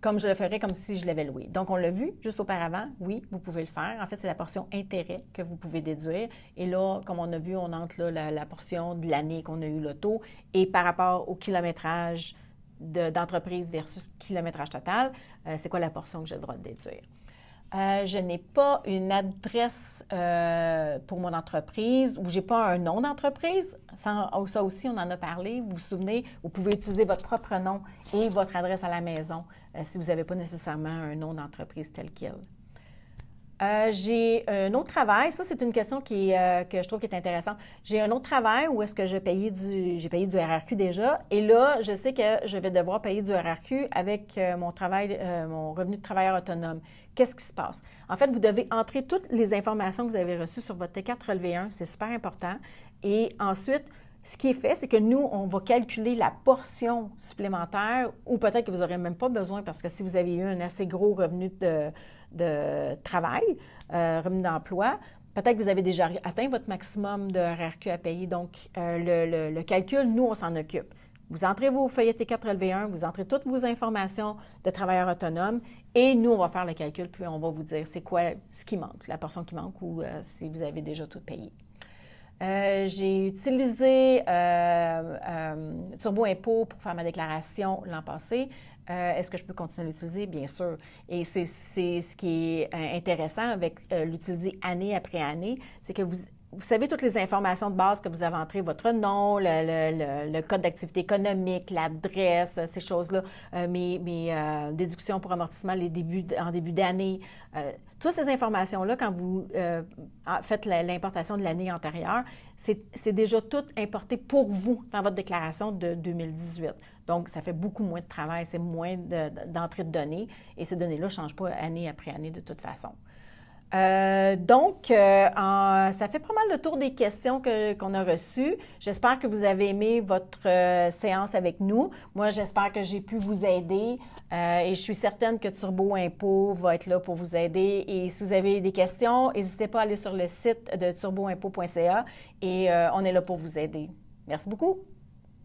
comme je le ferais comme si je l'avais loué? Donc, on l'a vu juste auparavant. Oui, vous pouvez le faire. En fait, c'est la portion intérêt que vous pouvez déduire. Et là, comme on a vu, on entre là, la portion de l'année qu'on a eu l'auto. Et par rapport au kilométrage d'entreprise versus kilométrage total, c'est quoi la portion que j'ai le droit de déduire? Je n'ai pas une adresse pour mon entreprise ou je n'ai pas un nom d'entreprise. Ça aussi, on en a parlé. Vous vous souvenez, vous pouvez utiliser votre propre nom et votre adresse à la maison si vous n'avez pas nécessairement un nom d'entreprise tel quel. J'ai un autre travail. Ça, c'est une question que je trouve qui est intéressante. J'ai un autre travail où est-ce que j'ai payé du RRQ déjà. Et là, je sais que je vais devoir payer du RRQ avec mon revenu de travailleur autonome. Qu'est-ce qui se passe? En fait, vous devez entrer toutes les informations que vous avez reçues sur votre T4 relevé 1. C'est super important. Et ensuite, ce qui est fait, c'est que nous, on va calculer la portion supplémentaire ou peut-être que vous n'aurez même pas besoin parce que si vous avez eu un assez gros revenu de travail, revenu d'emploi, peut-être que vous avez déjà atteint votre maximum de RRQ à payer. Donc, le calcul, nous, on s'en occupe. Vous entrez vos feuillets T4 relevé 1, vous entrez toutes vos informations de travailleur autonome et nous, on va faire le calcul, puis on va vous dire c'est quoi ce qui manque, la portion qui manque ou si vous avez déjà tout payé. J'ai utilisé Turbo Impôt pour faire ma déclaration l'an passé. Est-ce que je peux continuer à l'utiliser? Bien sûr. Et c'est ce qui est intéressant avec l'utiliser année après année, c'est que vous savez toutes les informations de base que vous avez entrées, votre nom, le code d'activité économique, l'adresse, ces choses-là, mes déductions pour amortissement en début d'année. Toutes ces informations-là, quand vous faites l'importation de l'année antérieure, c'est déjà tout importé pour vous dans votre déclaration de 2018. Donc, ça fait beaucoup moins de travail, c'est moins d'entrée de données et ces données-là ne changent pas année après année de toute façon. Ça fait pas mal le tour des questions qu'on a reçues. J'espère que vous avez aimé votre séance avec nous. Moi, j'espère que j'ai pu vous aider et je suis certaine que Turbo Impôt va être là pour vous aider. Et si vous avez des questions, n'hésitez pas à aller sur le site de turboimpôt.ca et on est là pour vous aider. Merci beaucoup.